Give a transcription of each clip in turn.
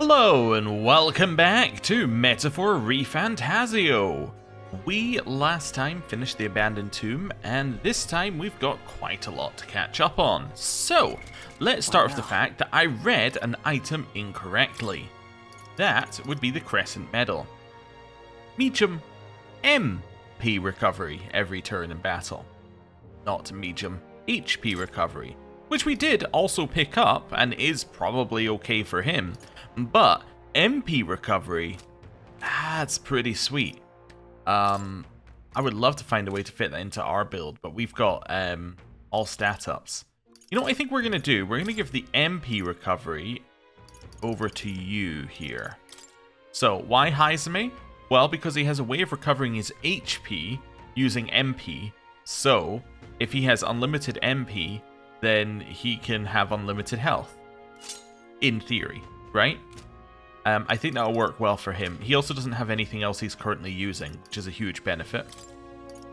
Hello and welcome back to Metaphor ReFantazio. We last time finished the abandoned tomb, and this time we've got quite a lot to catch up on. So, let's start with the fact that I read an item incorrectly. That would be the Crescent Medal. Medium MP recovery every turn in battle. Not medium HP recovery, which we did also pick up and is probably okay for him. But MP recovery, that's pretty sweet. I would love to find a way to fit that into our build, but we've got all stat ups. You know what I think we're going to do? We're going to give the MP recovery over to you here. So, why Haizame? Well, because he has a way of recovering his HP using MP. So, if he has unlimited MP, then he can have unlimited health. In theory, right? I think that'll work well for him. He also doesn't have anything else he's currently using, which is a huge benefit.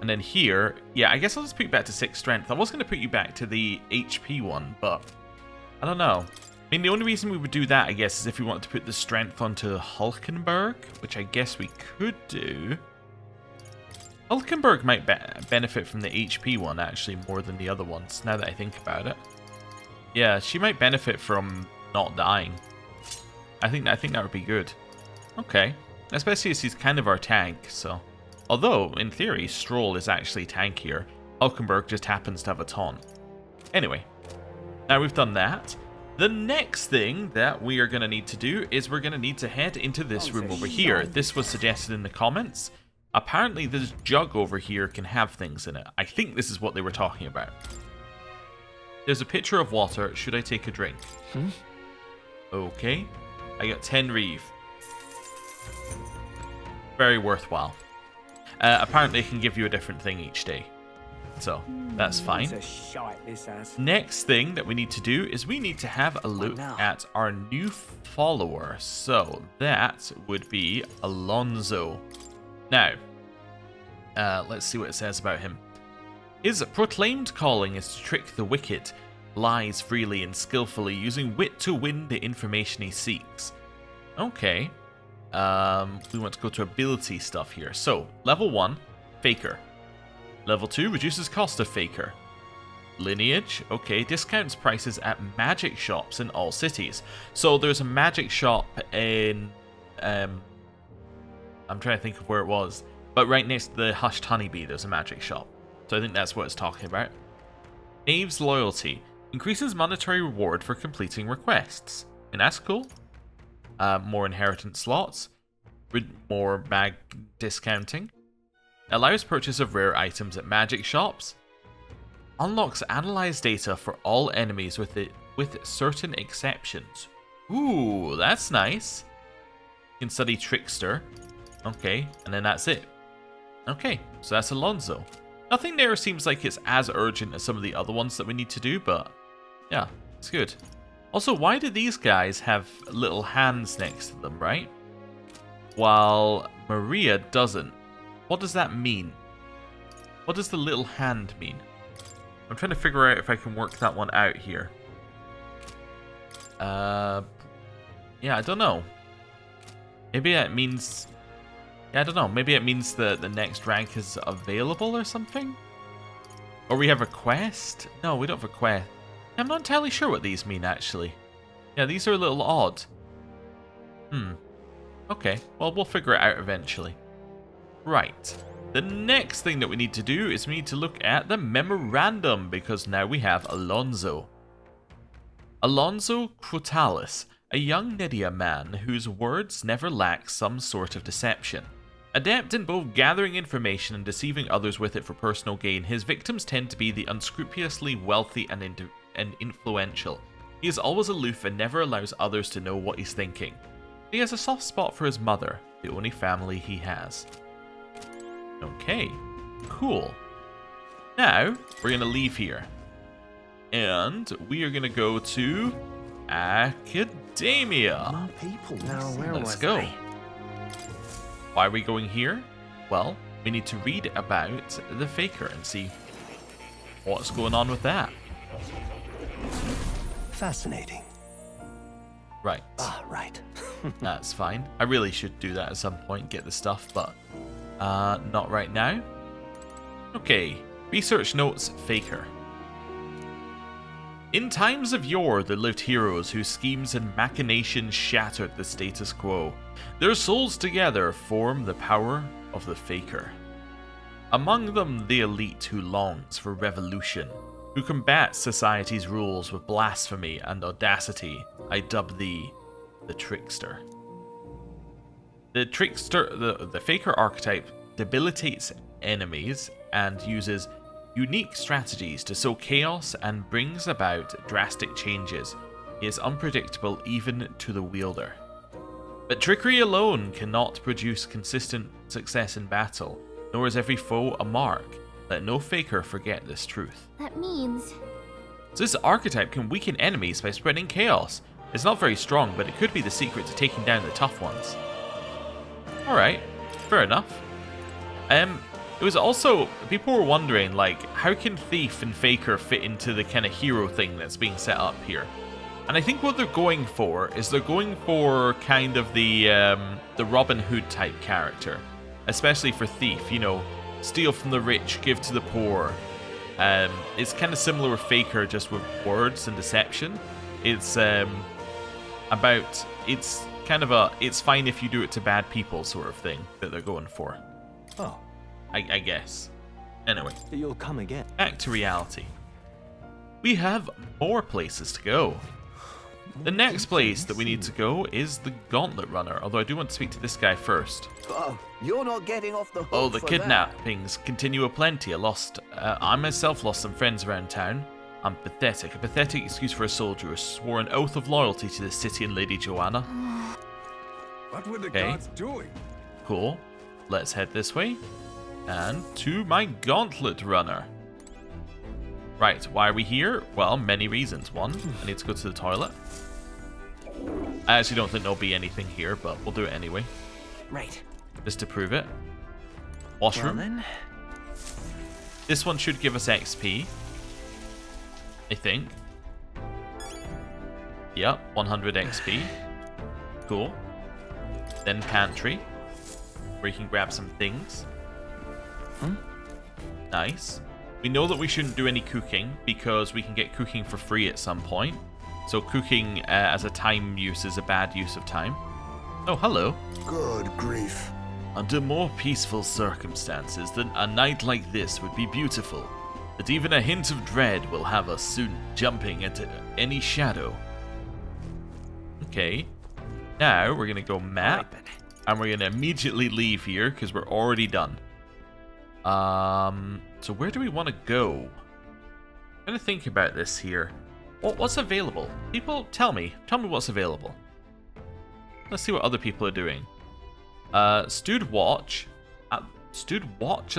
And then here, yeah, I guess I'll just put you back to 6 strength. I was going to put you back to the HP one, but I don't know. I mean, the only reason we would do that, I guess, is if we wanted to put the strength onto Hulkenberg, which I guess we could do. Hulkenberg might benefit from the HP one, actually, more than the other ones, now that I think about it. Yeah, she might benefit from not dying. I think that would be good. Okay. Especially as he's kind of our tank, so. Although, in theory, Stroll is actually tankier. Hulkenberg just happens to have a taunt. Anyway. Now we've done that. The next thing that we are going to need to do is we're going to need to head into this room over here. This was suggested in the comments. Apparently this jug over here can have things in it. I think this is what they were talking about. There's a pitcher of water. Should I take a drink? Okay. I got 10 reeve. Very worthwhile. Apparently it can give you a different thing each day. So, that's fine. Next thing that we need to do is we need to have a look at our new follower. So, that would be Alonso. Now, let's see what it says about him. His proclaimed calling is to trick the wicked, lies freely and skillfully, using wit to win the information he seeks. Okay. We want to go to ability stuff here. So, level 1, Faker. Level 2, reduces cost of Faker. Lineage, okay, discounts prices at magic shops in all cities. So, there's a magic shop in... I'm trying to think of where it was. But right next to the Hushed Honeybee, there's a magic shop. So I think that's what it's talking about. Knave's Loyalty. Increases monetary reward for completing requests. And that's cool. More inheritance slots. More mag discounting. Allows purchase of rare items at magic shops. Unlocks analyze data for all enemies with certain exceptions. Ooh, that's nice. You can study Trickster. Okay, and then that's it. Okay, so that's Alonso. Nothing there seems like it's as urgent as some of the other ones that we need to do, but yeah, it's good. Also, why do these guys have little hands next to them, right? While Maria doesn't. What does that mean? What does the little hand mean? I'm trying to figure out if I can work that one out here. Yeah, I don't know. Maybe that means... Yeah, I don't know. Maybe it means that the next rank is available or something? Or we have a quest? No, we don't have a quest. I'm not entirely sure what these mean, actually. Yeah, these are a little odd. Okay, well, we'll figure it out eventually. Right. The next thing that we need to do is we need to look at the memorandum, because now we have Alonso. Alonso Crutalis, a young Nidia man whose words never lack some sort of deception. Adept in both gathering information and deceiving others with it for personal gain, his victims tend to be the unscrupulously wealthy and influential. He is always aloof and never allows others to know what he's thinking. He has a soft spot for his mother, the only family he has. Okay, cool. Now, we're going to leave here. And we are going to go to Academia. My people. Now, where Let's was go. I? Why are we going here? Well, we need to read about the Faker and see what's going on with that. Fascinating. Right. Ah, right. That's fine. I really should do that at some point, get the stuff, but not right now. Okay, research notes Faker. In times of yore, there lived heroes whose schemes and machinations shattered the status quo. Their souls together form the power of the Faker. Among them, the elite who longs for revolution, who combats society's rules with blasphemy and audacity. I dub thee the Trickster. The Trickster, the Faker archetype debilitates enemies and uses unique strategies to sow chaos and brings about drastic changes. He is unpredictable even to the wielder. But trickery alone cannot produce consistent success in battle, nor is every foe a mark. Let no Faker forget this truth. That means... So this archetype can weaken enemies by spreading chaos. It's not very strong, but it could be the secret to taking down the tough ones. Alright, fair enough. It was also, people were wondering, like, how can Thief and Faker fit into the kind of hero thing that's being set up here? And I think what they're going for is they're going for kind of the Robin Hood type character. Especially for Thief, you know, steal from the rich, give to the poor. It's kind of similar with Faker, just with words and deception. It's about, it's kind of a, it's fine if you do it to bad people sort of thing that they're going for. Oh. I guess. Anyway. You'll come again. Back to reality. We have more places to go. The next place that we need to go is the Gauntlet Runner, although I do want to speak to this guy first. Oh, you're not getting off the hook. Oh, the for kidnappings continue aplenty. I myself lost some friends around town. I'm pathetic. A pathetic excuse for a soldier who swore an oath of loyalty to the city and Lady Joanna. What were the guards doing? Cool. Let's head this way. And to my Gauntlet Runner. Right, why are we here? Well, many reasons. One, I need to go to the toilet. I actually don't think there'll be anything here, but we'll do it anyway. Right. Just to prove it. Washroom. Well, then. This one should give us XP. I think. Yep, 100 XP. Cool. Then pantry, where you can grab some things. Nice. We know that we shouldn't do any cooking because we can get cooking for free at some point. So cooking as a time use is a bad use of time. Oh, hello. Good grief. Under more peaceful circumstances, than a night like this would be beautiful. But even a hint of dread will have us soon jumping at any shadow. Okay. Now we're going to go map. And we're going to immediately leave here because we're already done. So where do we want to go? I'm going to think about this here. What's available? People, tell me what's available. Let's see what other people are doing. Stewed watch at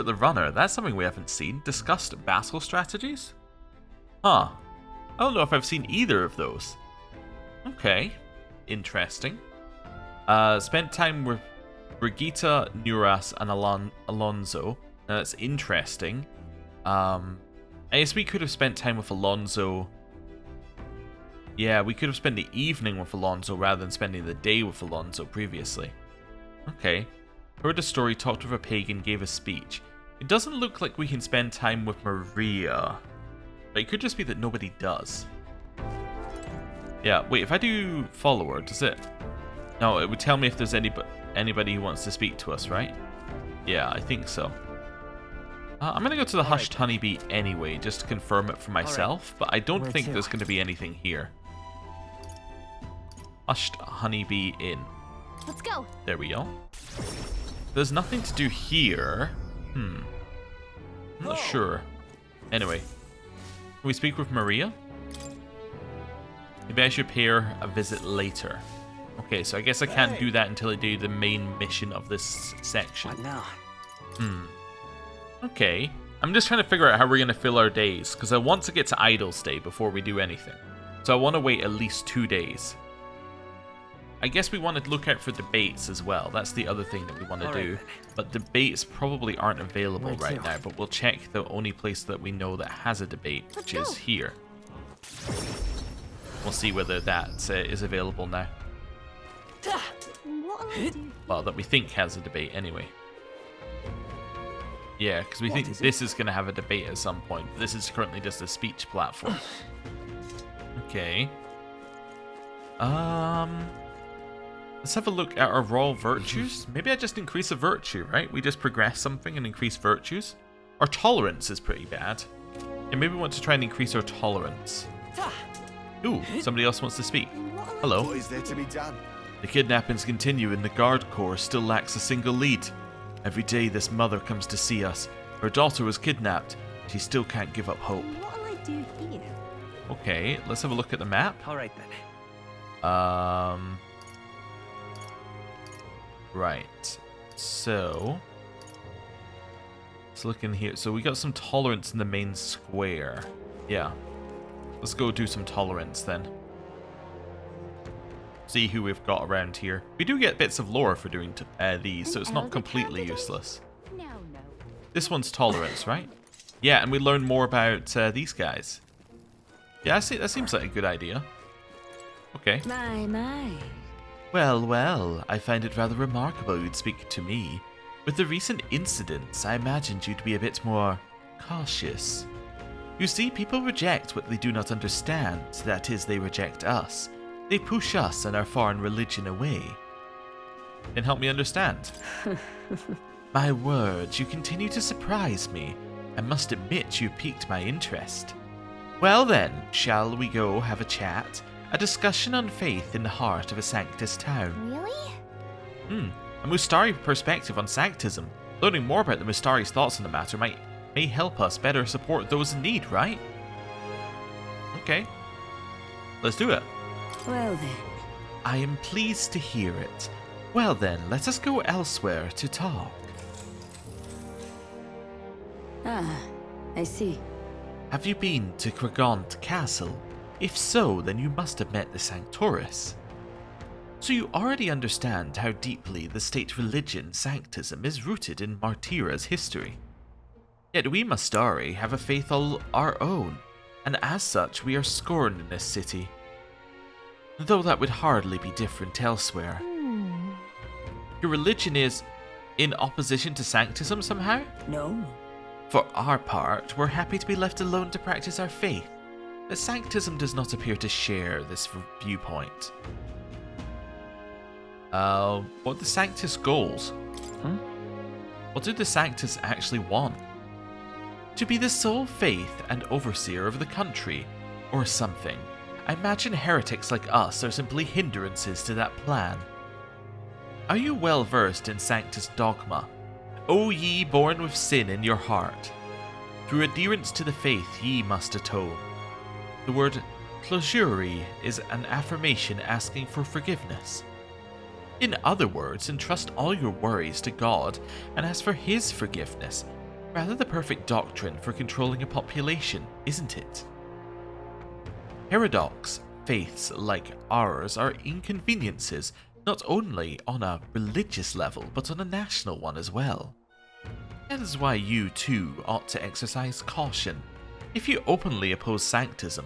the runner. That's something we haven't seen. Discussed battle strategies? Huh. I don't know if I've seen either of those. Okay. Interesting. Spent time with Brigitte, Nuras, and Alonso. Now that's interesting. I guess we could have spent time with Alonso. Yeah, we could have spent the evening with Alonso rather than spending the day with Alonso previously. Okay. Heard a story, talked with a pagan, gave a speech. It doesn't look like we can spend time with Maria. But it could just be that nobody does. Yeah, wait, if I do follower, does it... No, it would tell me if there's anybody who wants to speak to us, right? Yeah, I think so. I'm going to go to the Hushed Honeybee anyway, just to confirm it for myself, but I don't think there's going to be anything here. Hushed Honeybee Inn. Let's go. There we go. There's nothing to do here. I'm not sure. Anyway, can we speak with Maria? Maybe I should pay her a visit later. Okay, so I guess I can't do that until I do the main mission of this section. What now? Okay. I'm just trying to figure out how we're going to fill our days, because I want to get to idle stay before we do anything. So I want to wait at least 2 days. I guess we want to look out for debates as well. That's the other thing that we want to do. But debates probably aren't available right now, but we'll check the only place that we know that has a debate, which is here. We'll see whether that is available now. What'll I do? Well, that we think has a debate anyway. Yeah, because we think is this is going to have a debate at some point. This is currently just a speech platform. Okay. Let's have a look at our raw virtues. Maybe I just increase a virtue, right? We just progress something and increase virtues. Our tolerance is pretty bad. Yeah, maybe we want to try and increase our tolerance. Ooh, somebody else wants to speak. Hello. What is there to be done? The kidnappings continue and the guard corps still lacks a single lead. Every day this mother comes to see us. Her daughter was kidnapped. She still can't give up hope. What'll I do here? Okay, let's have a look at the map. All right then. Right. So let's look in here. So we got some tolerance in the main square. Yeah. Let's go do some tolerance then. See who we've got around here. We do get bits of lore for doing these, so it's not completely useless. No. This one's tolerance, right? Yeah, and we learn more about these guys. Yeah, I see. That seems like a good idea. Okay. My. Well, I find it rather remarkable you'd speak to me. With the recent incidents, I imagined you'd be a bit more cautious. You see, people reject what they do not understand, that is, they reject us. They push us and our foreign religion away. Then help me understand. My word, you continue to surprise me. I must admit you piqued my interest. Well then, shall we go have a chat? A discussion on faith in the heart of a Sanctus town. Really? A Mustari perspective on Sanctism. Learning more about the Mustari's thoughts on the matter may help us better support those in need, right? Okay. Let's do it. Well then. I am pleased to hear it. Well then, let us go elsewhere to talk. Ah, I see. Have you been to Cragaunt Castle? If so, then you must have met the Sanctoris. So you already understand how deeply the state religion Sanctism is rooted in Martira's history. Yet we Mustari have a faith all our own, and as such we are scorned in this city. Though that would hardly be different elsewhere. Your religion is in opposition to Sanctism somehow? No. For our part, we're happy to be left alone to practice our faith, but Sanctism does not appear to share this viewpoint. What are the Sanctus goals? What do the Sanctus actually want? To be the sole faith and overseer of the country, or something. I imagine heretics like us are simply hindrances to that plan. Are you well versed in Sanctus dogma? O ye born with sin in your heart, through adherence to the faith ye must atone. The word clausuri is an affirmation asking for forgiveness. In other words, entrust all your worries to God and ask for His forgiveness, rather the perfect doctrine for controlling a population, isn't it? Paradox, faiths like ours are inconveniences not only on a religious level, but on a national one as well. That is why you too ought to exercise caution. If you openly oppose Sanctism,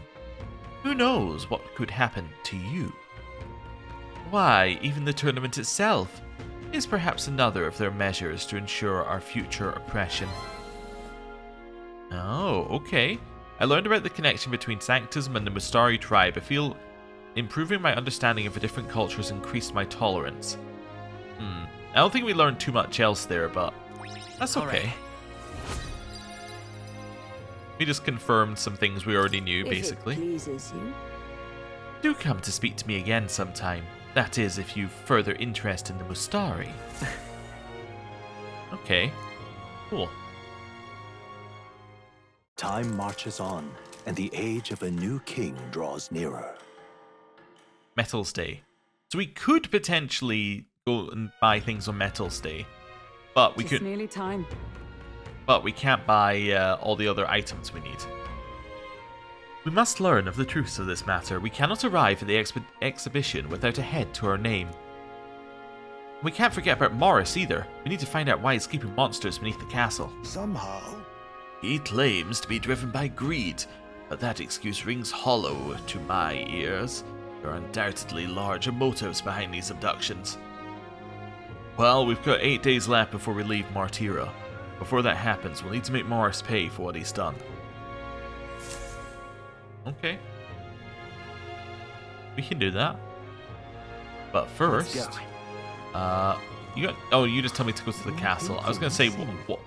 who knows what could happen to you? Why, even the tournament itself is perhaps another of their measures to ensure our future oppression. Oh, okay. I learned about the connection between Sanctism and the Mustari tribe. I feel improving my understanding of the different cultures increased my tolerance. I don't think we learned too much else there, but that's okay. We just confirmed some things we already knew, basically. If it pleases you. Do come to speak to me again sometime. That is, if you've further interest in the Mustari. Okay. Cool. Time marches on, and the age of a new king draws nearer. Metals Day. So we could potentially go and buy things on Metals Day, but we could. Nearly time. But we can't buy all the other items we need. We must learn of the truths of this matter. We cannot arrive at the exhibition without a head to our name. We can't forget about Morris either. We need to find out why he's keeping monsters beneath the castle. Somehow. He claims to be driven by greed, but that excuse rings hollow to my ears. There are undoubtedly larger motives behind these abductions. Well, we've got 8 days left before we leave Martira. Before that happens, we'll need to make Morris pay for what he's done. Okay. We can do that. But first, you just tell me to go to the castle. I was gonna say what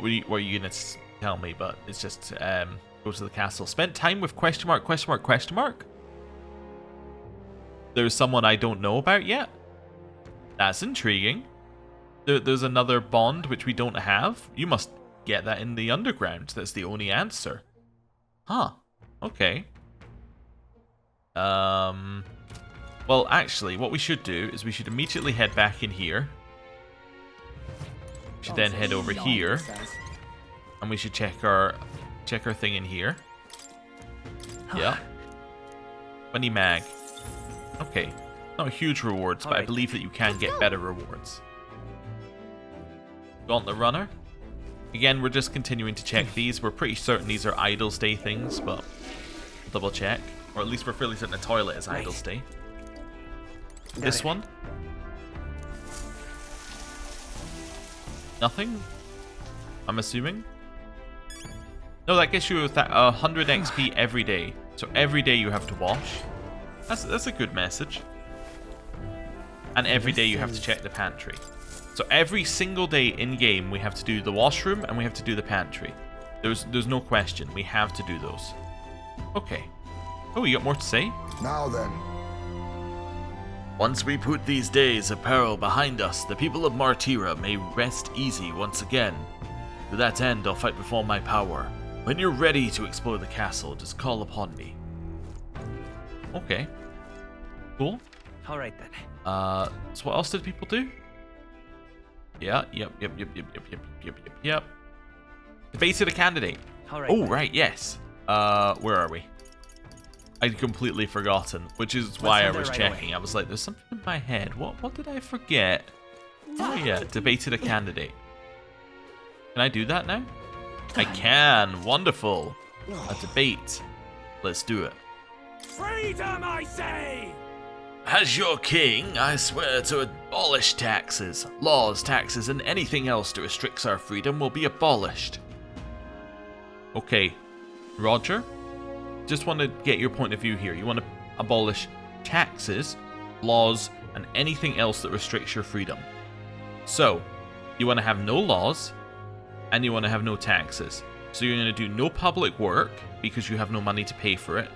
were you gonna tell me, but it's just go to the castle. Spent time with question mark. There's someone I don't know about yet. That's intriguing. There's another bond which we don't have. You must get that in the underground. That's the only answer. Huh. Okay. Well, actually, what we should do is we should immediately head back in here. We should then head over here, and we should check our thing in here. Yeah. 20 mag. Okay. Not huge rewards, but I believe that you can get better rewards. Gauntlet Runner. Again, we're just continuing to check these. We're pretty certain these are idle stay things, but we'll double check. Or at least we're fairly certain the toilet is idle stay. This one? Nothing? I'm assuming? No, that gets you with that 100 XP every day. So every day you have to wash. That's a good message. And every day you have to check the pantry. So every single day in-game we have to do the washroom and we have to do the pantry. There's no question. We have to do those. Okay. Oh, you got more to say? Now then. Once we put these days of peril behind us, the people of Martira may rest easy once again. To that end, I'll fight with all my power. When you're ready to explore the castle, just call upon me. Okay. Cool. Alright then. So what else did people do? Yeah, yep. Debated a candidate. Alright. Oh, right, yes. Where are we? I'd completely forgotten, which is why I was checking. I was like, there's something in my head. What did I forget? Oh yeah, debated a candidate. Can I do that now? I can. Wonderful. A debate. Let's do it. Freedom, I say! As your king, I swear to abolish taxes. Laws, taxes, and anything else that restricts our freedom will be abolished. Okay, Roger? Just want to get your point of view here. You want to abolish taxes, laws, and anything else that restricts your freedom. So, you want to have no laws, and you want to have no taxes. So you're going to do no public work, because you have no money to pay for it,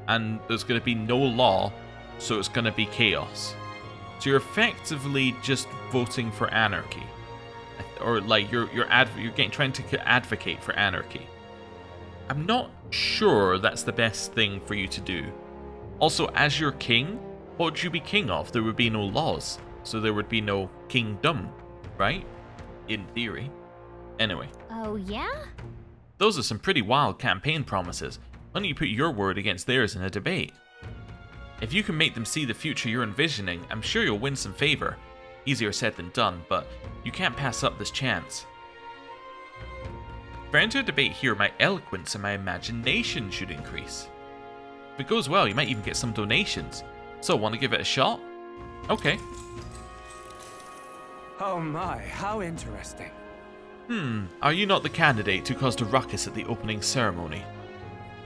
and there's going to be no law, so it's going to be chaos. So you're effectively just voting for anarchy, or like you're trying to advocate for anarchy. I'm not sure that's the best thing for you to do. Also, as your king, what would you be king of? There would be no laws, so there would be no kingdom, right? In theory. Anyway. Oh yeah? Those are some pretty wild campaign promises. Why don't you put your word against theirs in a debate? If you can make them see the future you're envisioning, I'm sure you'll win some favor. Easier said than done, but you can't pass up this chance. If I enter a debate here, my eloquence and my imagination should increase. If it goes well, you might even get some donations. So, want to give it a shot? Okay. Oh my, how interesting. Are you not the candidate who caused a ruckus at the opening ceremony?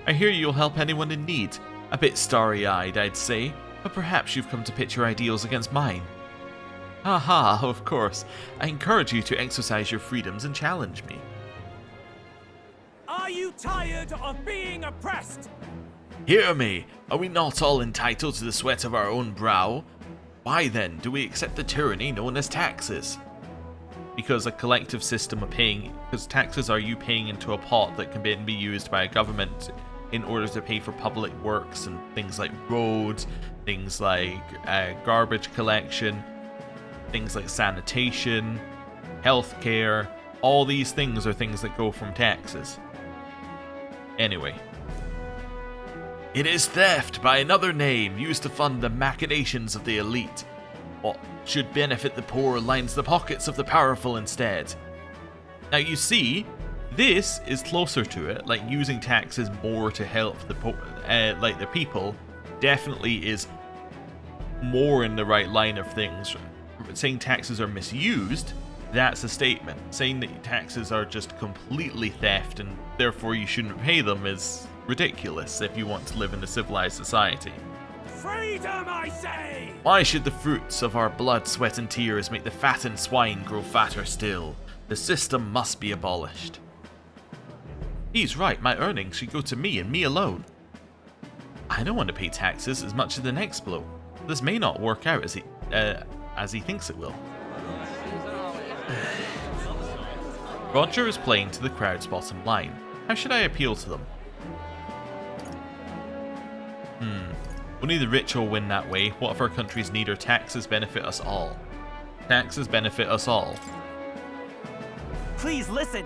I hear you'll help anyone in need. A bit starry-eyed, I'd say, but perhaps you've come to pit your ideals against mine. Haha, of course. I encourage you to exercise your freedoms and challenge me. Are you tired of being oppressed? Hear me! Are we not all entitled to the sweat of our own brow? Why then do we accept the tyranny known as taxes? Because a collective system of paying, because taxes are you paying into a pot that can then be used by a government in order to pay for public works and things like roads, things like garbage collection, things like sanitation, healthcare. All these things are things that go from taxes. Anyway. It is theft by another name used to fund the machinations of the elite. What should benefit the poor lines the pockets of the powerful instead. Now you see, this is closer to it, like using taxes more to help the people definitely is more in the right line of things saying taxes are misused, that's a statement. Saying that taxes are just completely theft and therefore you shouldn't pay them is ridiculous if you want to live in a civilized society. Freedom, I say! Why should the fruits of our blood, sweat and tears make the fattened swine grow fatter still? The system must be abolished. He's right, my earnings should go to me and me alone. I don't want to pay taxes as much as the next bloke. This may not work out as he thinks it will. Roger is playing to the crowd's bottom line. How should I appeal to them? Only the rich will win that way. What if our country's neither? Taxes benefit us all. Taxes benefit us all. Please listen!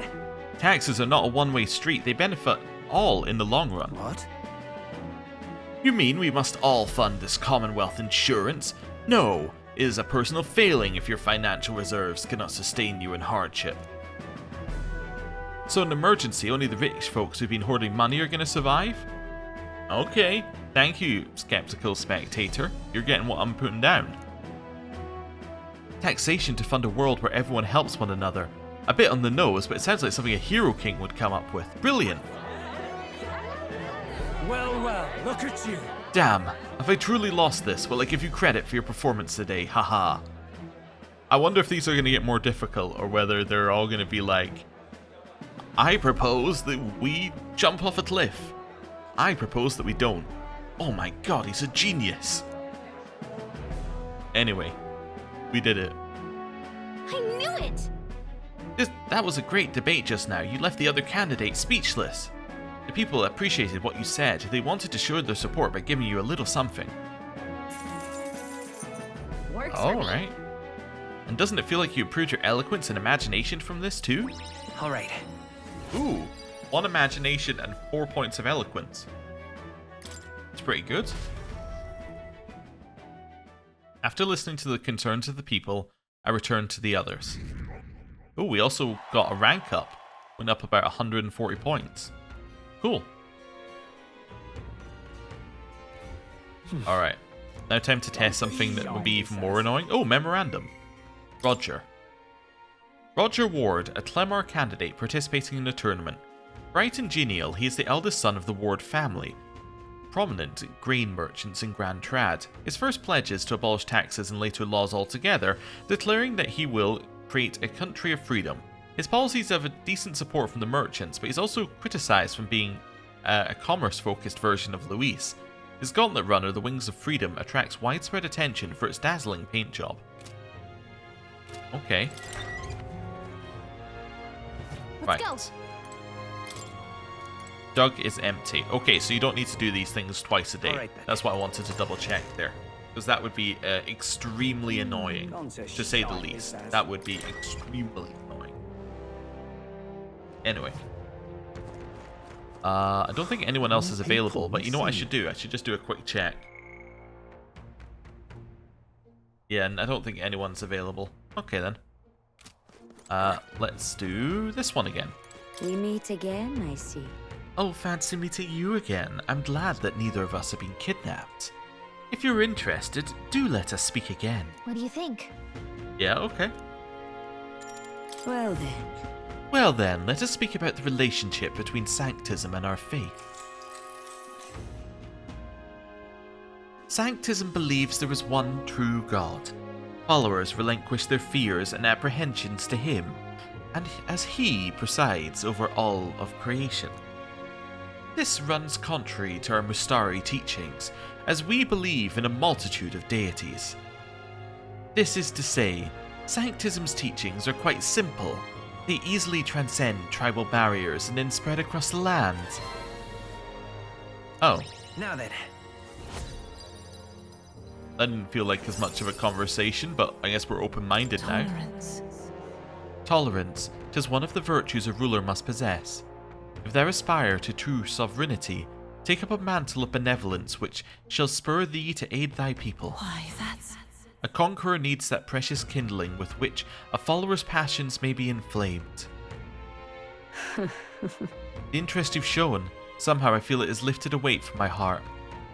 Taxes are not a one-way street. They benefit all in the long run. What? You mean we must all fund this Commonwealth insurance? No, it is a personal failing if your financial reserves cannot sustain you in hardship. So in an emergency, only the rich folks who've been hoarding money are going to survive? Okay, thank you, skeptical spectator. You're getting what I'm putting down. Taxation to fund a world where everyone helps one another. A bit on the nose, but it sounds like something a hero king would come up with. Brilliant. Well, look at you. Damn, have I truly lost this? Will I give you credit for your performance today? Haha. I wonder if these are going to get more difficult, or whether they're all going to be like, I propose that we jump off a cliff. I propose that we don't. Oh my god, he's a genius. Anyway, we did it. I knew it! That was a great debate just now. You left the other candidate speechless. The people appreciated what you said. They wanted to show their support by giving you a little something. Works All for me. right. And doesn't it feel like you improved your eloquence and imagination from this too? Alright. Ooh, 1 imagination and 4 points of eloquence. It's pretty good. After listening to the concerns of the people, I returned to the others. Oh, we also got a rank up. Went up about 140 points. Cool. Alright. Now time to test something that would be even more annoying. Oh, memorandum. Roger. Roger Ward, a Clemar candidate participating in the tournament. Bright and genial, he is the eldest son of the Ward family, prominent grain merchants in Grand Trad. His first pledge is to abolish taxes and later laws altogether, declaring that he will create a country of freedom. His policies have a decent support from the merchants, but he's also criticised from being a commerce-focused version of Luis. His gauntlet runner, the Wings of Freedom, attracts widespread attention for its dazzling paint job. Okay. Let's go. Dug is empty. Okay, so you don't need to do these things twice a day. Alright then. That's what I wanted to double check there. Because that would be extremely annoying, to say the least. That would be extremely annoying. Anyway. I don't think anyone else is available, but you know what I should do? I should just do a quick check. Yeah, and I don't think anyone's available. Okay then. Let's do this one again. We meet again, I see. Oh, fancy meeting you again. I'm glad that neither of us have been kidnapped. If you're interested, do let us speak again. What do you think? Yeah, okay. Well then. Well then, let us speak about the relationship between Sanctism and our faith. Sanctism believes there is one true God. Followers relinquish their fears and apprehensions to Him, and as He presides over all of creation. This runs contrary to our mustari teachings, as we believe in a multitude of deities. This is to say, Sanctism's teachings are quite simple. They easily transcend tribal barriers and then spread across the land. Oh. Now then. That didn't feel like as much of a conversation, but I guess we're open-minded now. Tolerance. 'Tis one of the virtues a ruler must possess. If thou aspire to true sovereignty, take up a mantle of benevolence which shall spur thee to aid thy people. Why, that's... A conqueror needs that precious kindling with which a follower's passions may be inflamed. The interest you've shown, somehow I feel it has lifted a weight from my heart.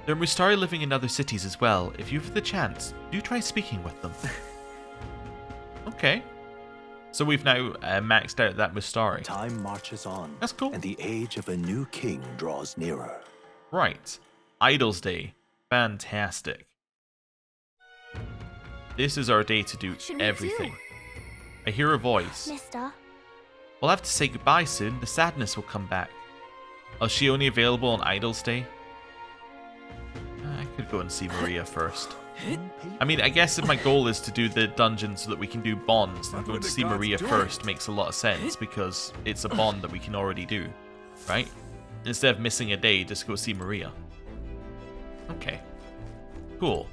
There are Mustari living in other cities as well. If you've the chance, do try speaking with them. Okay. So we've now maxed out that mustari. Time marches on. That's cool. And the age of a new king draws nearer. Right. Idol's Day. Fantastic. This is our day to do Should we everything. do? I hear a voice. Mister. We'll have to say goodbye soon. The sadness will come back. Oh, is she only available on Idol's Day? I could go and see Maria first. I mean, I guess if my goal is to do the dungeon so that we can do bonds, then going to see Maria first makes a lot of sense because it's a bond that we can already do, right? Instead of missing a day, just go see Maria. Okay. Cool.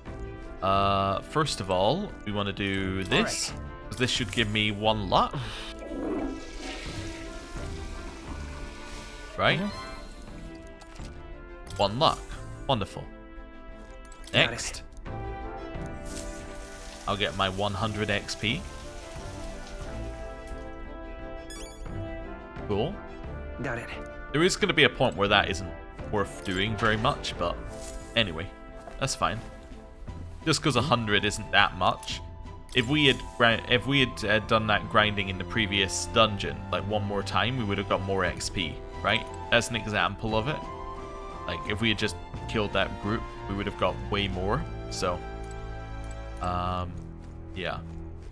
First of all, we want to do this. Because this should give me 1 luck. Right? 1 luck. Wonderful. Next. I'll get my 100 XP. Cool. Got it. There is going to be a point where that isn't worth doing very much, but anyway, that's fine. Just because 100 isn't that much. If we had done that grinding in the previous dungeon like 1 more time, we would have got more XP, right? That's an example of it. Like if we had just killed that group, we would have got way more. So, yeah,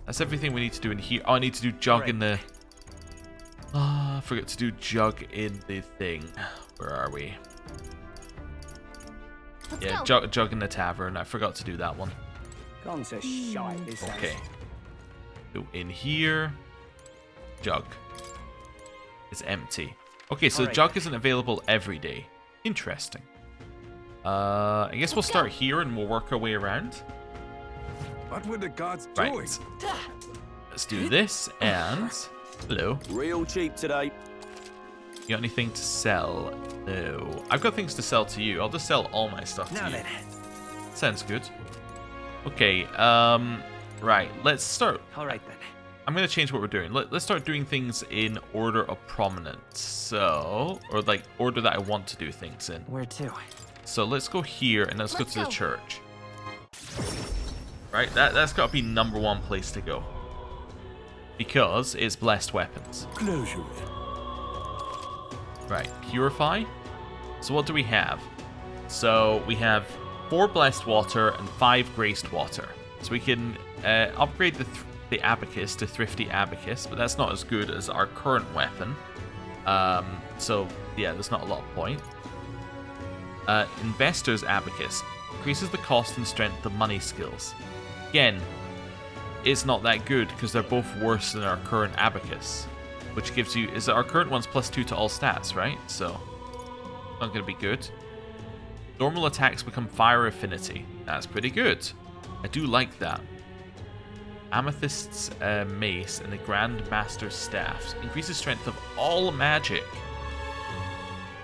that's everything we need to do in here. Oh, I need to do jug in the. I forgot to do jug in the thing. Where are we? Yeah, jug in the tavern. I forgot to do that one. Gone to shite this Okay. So in here, jug is empty. Okay, so jug isn't available every day. Interesting. I guess we'll start here and we'll work our way around. What were the gods doing? Right. Let's do this and hello. Real cheap today. You got anything to sell? No. I've got things to sell to you. I'll just sell all my stuff to Now you. then. Sounds good. Okay, right, let's start. Alright then. I'm going to change what we're doing. Let's start doing things in order of prominence. So, or like order that I want to do things in. Where to? So let's go here and let's go to the church. Right, that's got to be #1 place to go. Because it's blessed weapons. Closure. Right, purify. So what do we have? So we have 4 blessed water and 5 graced water. So we can upgrade the abacus to thrifty abacus, but that's not as good as our current weapon. So yeah, there's not a lot of point. Investor's abacus increases the cost and strength of money skills. Again, it's not that good because they're both worse than our current abacus, which gives you our current one's +2 to all stats, right? So not going to be good. Normal attacks become fire affinity. That's pretty good. I do like that. Amethyst's mace and the Grand Master's staff increases strength of all magic.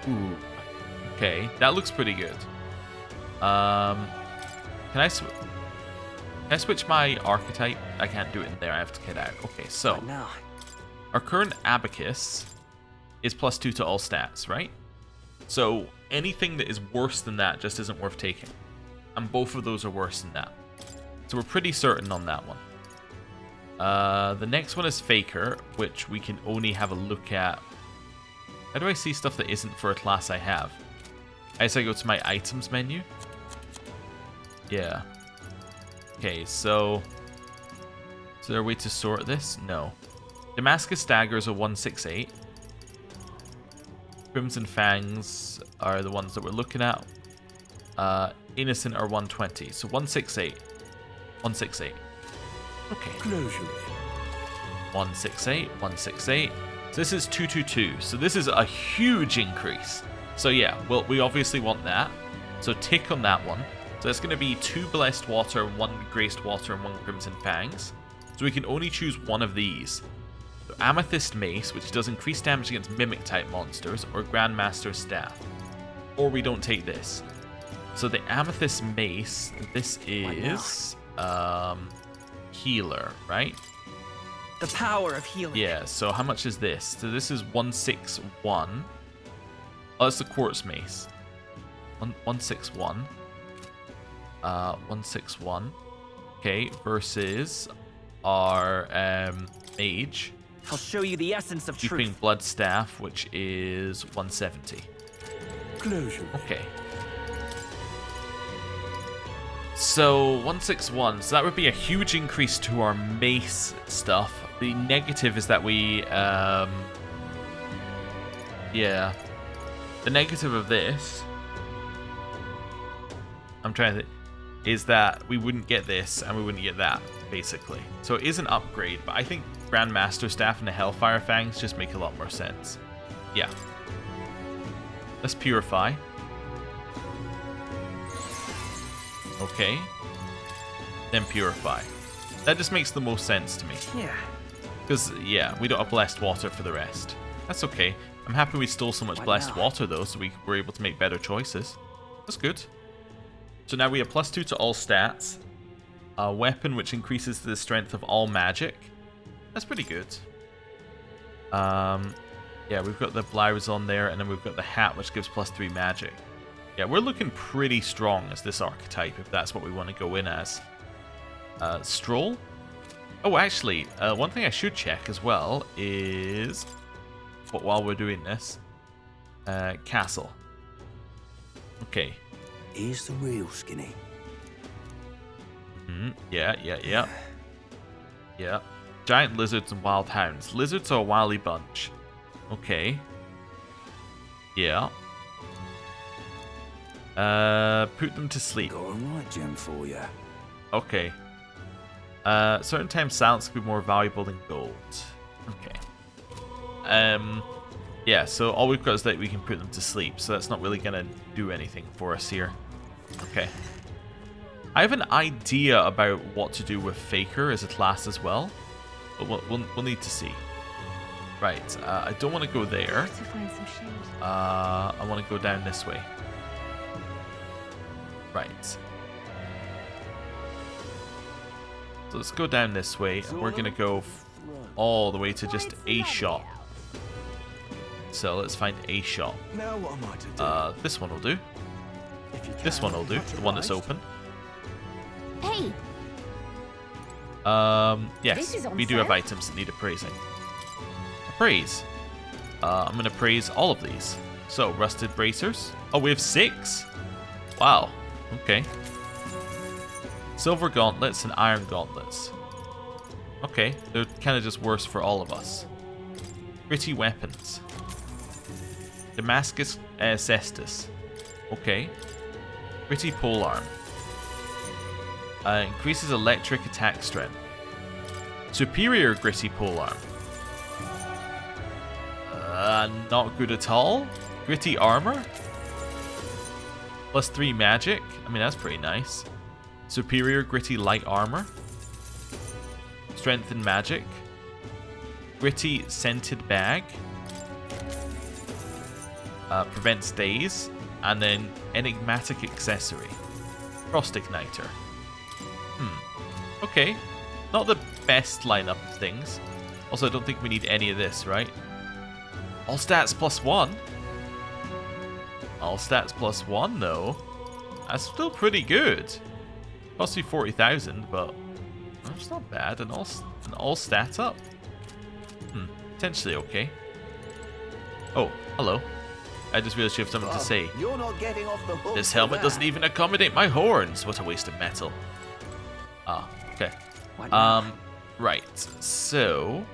Ooh. Okay, that looks pretty good. Can I switch my archetype? I can't do it in there. I have to get out. Okay, so What now? our current abacus is +2 to all stats, right? So anything that is worse than that just isn't worth taking. And both of those are worse than that. So we're pretty certain on that one. The next one is Faker, which we can only have a look at. How do I see stuff that isn't for a class I have? I guess I go to my items menu. Yeah. Okay, so... Is there a way to sort this? No. Damascus daggers are 168. Crimson Fangs are the ones that we're looking at. Innocent are 120. So 168. 168. Okay. Closure. 168. 168. So this is 222. So this is a huge increase. So yeah, well, we obviously want that. So tick on that one. So it's going to be 2 blessed water, 1 graced water, and 1 crimson fangs. So we can only choose one of these. So Amethyst Mace, which does increased damage against Mimic type monsters, or Grandmaster's Staff. Or we don't take this. So the Amethyst Mace, this is healer, right? The power of healing. Yeah, so how much is this? So this is 161. Oh, that's the Quartz Mace. 161. 161. Okay, versus our mage. I'll show you the essence of Deepening truth. blood staff, which is 170. Closure. Okay. So 161. So that would be a huge increase to our mace stuff. The negative is that we yeah. The negative of this, I'm trying to think, is that we wouldn't get this and we wouldn't get that, basically. So it is an upgrade, but I think Grandmaster Staff and the Hellfire Fangs just make a lot more sense. Yeah. Let's purify. Okay. Then purify. That just makes the most sense to me. Yeah. Because, yeah, we don't have blessed water for the rest. That's okay. I'm happy we stole so much Why blessed not? water, though, so we were able to make better choices. That's good. So now we have +2 to all stats. A weapon which increases the strength of all magic. That's pretty good. Yeah, we've got the blouse on there, and then we've got the hat, which gives +3 magic. Yeah, we're looking pretty strong as this archetype, if that's what we want to go in as. Stroll? Oh, actually, one thing I should check as well is, but while we're doing this, castle. Okay. Here's the real skinny. Yeah. Yeah. Giant lizards and wild hounds. Lizards are a wily bunch. Okay. Yeah. Put them to sleep. Got a right gem for you. Okay. Certain times silence can be more valuable than gold. Okay. Yeah, so all we've got is that we can put them to sleep, so that's not really gonna do anything for us here. Okay. I have an idea about what to do with Faker as a class as well, but we'll need to see. Right, I don't want to go there. To find some shade. I want to go down this way. Right. So let's go down this way, and we're going to go all the way to just a shop. So let's find a shop. Now what am I to do? This one will do. If you This can, one will do, much the one that's obliged. open. Hey, Yes, This is on we do have sale? items that need appraising. Appraise. I'm going to praise all of these. So, rusted bracers. Oh, we have 6. Wow. Okay. Silver gauntlets and iron gauntlets. Okay, they're kind of just worse for all of us. Gritty weapons. Damascus cestus. Okay. Gritty polearm. Increases electric attack strength. Superior gritty polearm. Not good at all. Gritty armor. +3 magic. I mean, that's pretty nice. Superior gritty light armor. Strength and magic. Gritty scented bag. Prevents daze. And then enigmatic accessory. Frost igniter. Okay. Not the best lineup of things. Also, I don't think we need any of this, right? All stats +1. All stats +1, though. That's still pretty good. Costs you 40,000, but that's not bad. And all stats up. Potentially okay. Oh, hello. I just realized you have something to say. You're not getting off the hook. This for helmet that. doesn't even accommodate my horns. What a waste of metal. Ah, okay. What now? Right. So,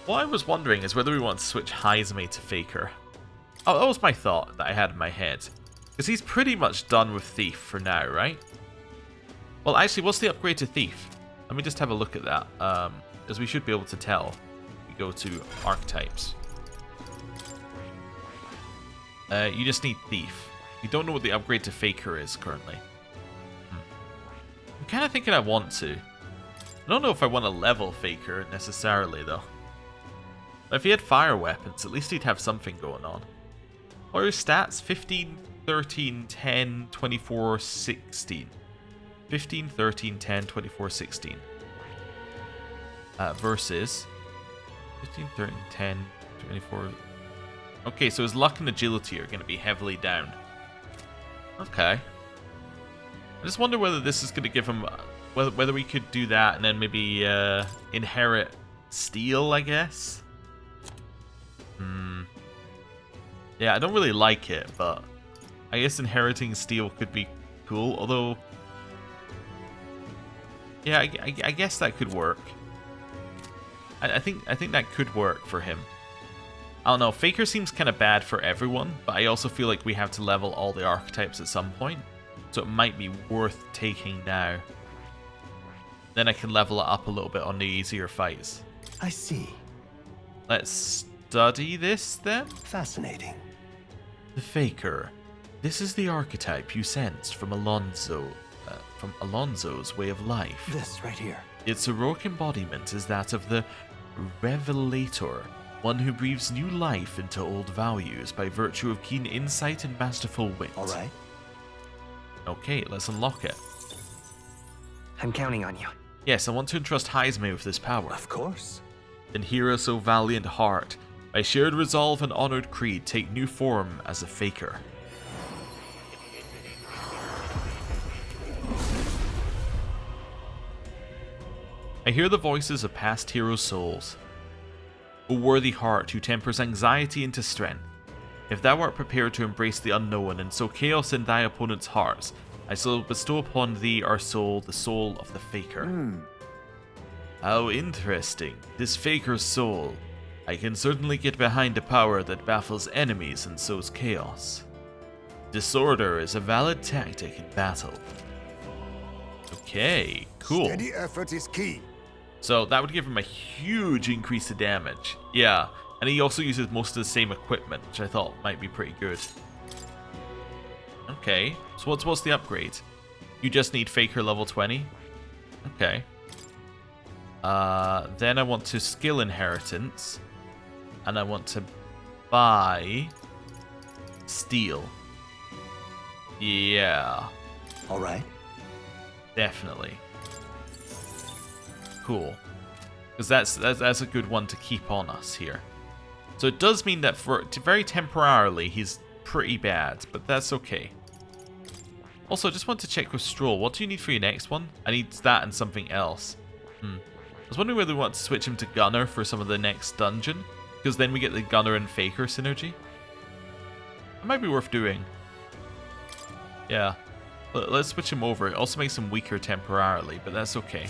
what I was wondering is whether we want to switch Heizme to Faker. Oh, that was my thought that I had in my head. Because he's pretty much done with Thief for now, right? Well, actually, what's the upgrade to Thief? Let me just have a look at that. As we should be able to tell. We go to Archetypes. You just need Thief. You don't know what the upgrade to Faker is currently. I'm kind of thinking I want to. I don't know if I want to level Faker necessarily, though. But if he had fire weapons, at least he'd have something going on. What are his stats? 15, 13, 10, 24, 16. 15, 13, 10, 24, 16. Versus 15, 13, 10, 24... Okay, so his luck and agility are going to be heavily down. Okay. I just wonder whether this is going to give him whether we could do that and then maybe inherit steel, I guess. Yeah, I don't really like it, but I guess inheriting steel could be cool. Although, yeah, I guess that could work. I think that could work for him. I don't know. Faker seems kind of bad for everyone, but I also feel like we have to level all the archetypes at some point, so it might be worth taking now. Then I can level it up a little bit on the easier fights. I see. Let's study this then. Fascinating. The Faker. This is the archetype you sensed from Alonso's way of life. This right here. Its heroic embodiment is that of the Revelator, one who breathes new life into old values by virtue of keen insight and masterful wit. All right. Okay, let's unlock it. I'm counting on you. Yes, I want to entrust Heisme with this power. Of course. Then hear us, O valiant heart. By shared resolve and honored creed, take new form as a Faker. I hear the voices of past heroes' souls. O worthy heart who tempers anxiety into strength, if thou art prepared to embrace the unknown and sow chaos in thy opponent's hearts, I shall bestow upon thee our soul, the soul of the Faker. How interesting, this Faker's soul. I can certainly get behind a power that baffles enemies and sows chaos. Disorder is a valid tactic in battle. Okay, cool. Steady effort is key. So that would give him a huge increase to damage. Yeah, and he also uses most of the same equipment, which I thought might be pretty good. Okay, so what's the upgrade? You just need Faker level 20? Okay. Then I want to skill inheritance. And I want to buy steel. Yeah. All right. Definitely. Cool. Because that's a good one to keep on us here. So it does mean that very temporarily he's pretty bad, but that's okay. Also, I just want to check with Stroll. What do you need for your next one? I need that and something else. I was wondering whether we want to switch him to Gunner for some of the next dungeon, because then we get the Gunner and Faker synergy. That might be worth doing. Yeah. Let's switch him over. It also makes him weaker temporarily, but that's okay.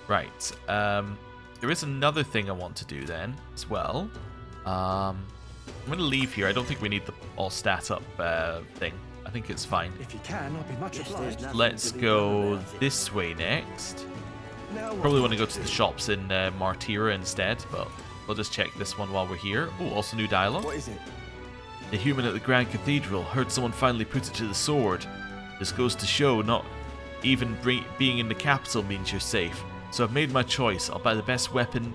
Right. There is another thing I want to do then as well. I'm going to leave here. I don't think we need the all stat up thing. I think it's fine. If you can, I'll be much obliged. Let's go this way next. Probably want to go to the shops in Martira instead, but we'll just check this one while we're here. Oh, also new dialogue. What is it? The human at the Grand Cathedral heard someone finally put it to the sword. This goes to show not even being in the capital means you're safe. So I've made my choice. I'll buy the best weapon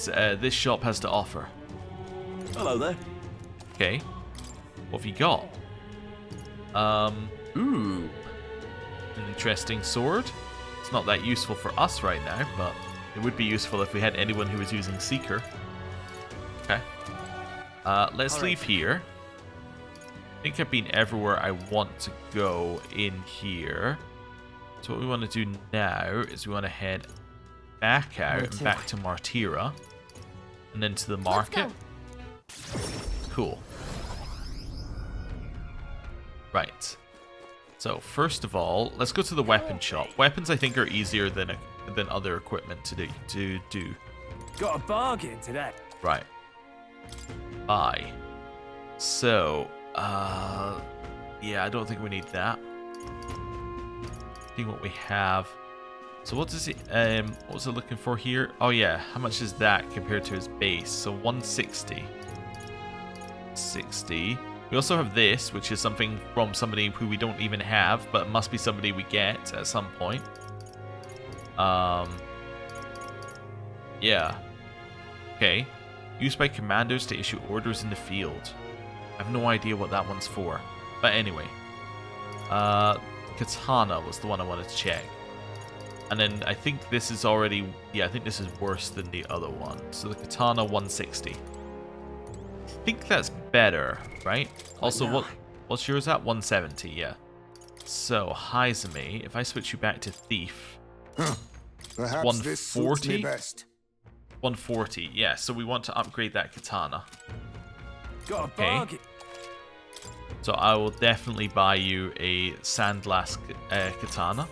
this shop has to offer. Hello there. Okay. What have you got? Ooh. An interesting sword. It's not that useful for us right now, but it would be useful if we had anyone who was using Seeker. Okay. Let's leave here. I think I've been everywhere I want to go in here. So what we want to do now is we want to head back out and back to Martira. And then to the market. Cool. Right. So first of all, let's go to the weapon shop. Weapons I think are easier than other equipment to do. Got a bargain today. Right. Buy. So, yeah, I don't think we need that. I think what we have. So what does it? What was it looking for here? Oh yeah, how much is that compared to his base? So 160. 60. We also have this, which is something from somebody who we don't even have, but it must be somebody we get at some point. Yeah. Okay. Used by commanders to issue orders in the field. I have no idea what that one's for. But anyway. Katana was the one I wanted to check. And then I think this is already... Yeah, I think this is worse than the other one. So the Katana 160. I think that's better, right? Also, what's yours at? 170, yeah. So, Haizumi, if I switch you back to Thief, Perhaps this suits 140? me best. 140, yeah, so we want to upgrade that katana. Got a Okay. bargain. So I will definitely buy you a Sandlass katana,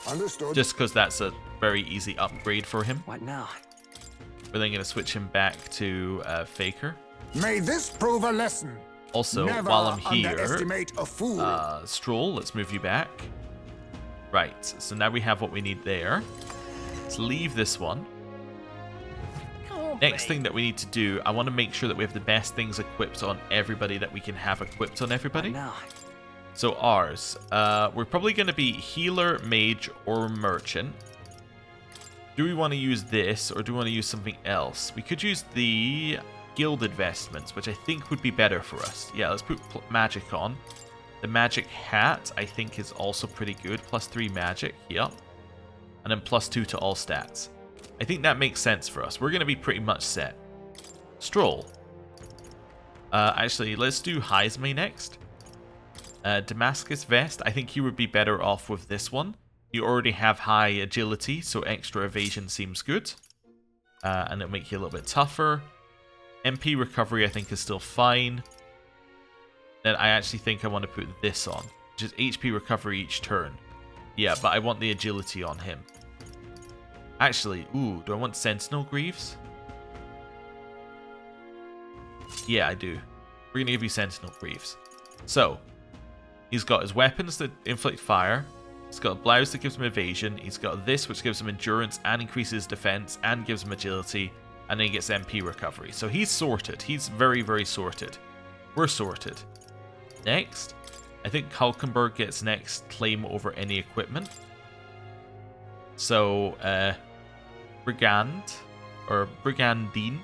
Understood. just because that's a very easy upgrade for him. What now? We're then going to switch him back to Faker. May this prove a lesson. Also, Never while I'm here, underestimate a fool. Stroll, let's move you back. Right, so now we have what we need there. Let's leave this one. Next thing that we need to do, I want to make sure that we have the best things equipped on everybody that we can have equipped on everybody. Now. So ours, we're probably going to be healer, mage, or merchant. Do we want to use this, or do we want to use something else? We could use the gilded vestments, which I think would be better for us. Yeah, let's put magic on. The magic hat, I think, is also pretty good. +3 magic, yep. And then +2 to all stats. I think that makes sense for us. We're going to be pretty much set. Stroll. Actually, let's do Haizumi next. Damascus Vest, I think you would be better off with this one. You already have high agility, so extra evasion seems good. And it'll make you a little bit tougher. MP recovery, I think, is still fine. Then I actually think I want to put this on, which is HP recovery each turn. Yeah, but I want the agility on him. Actually, ooh, do I want Sentinel Greaves? Yeah, I do. We're going to give you Sentinel Greaves. So, he's got his weapons that inflict fire. He's got a blouse that gives him evasion. He's got this, which gives him endurance and increases defense and gives him agility. And then he gets MP recovery. So he's sorted. He's very, very sorted. We're sorted. Next, I think Kalkenberg gets next claim over any equipment. So, Brigand, or Brigandine,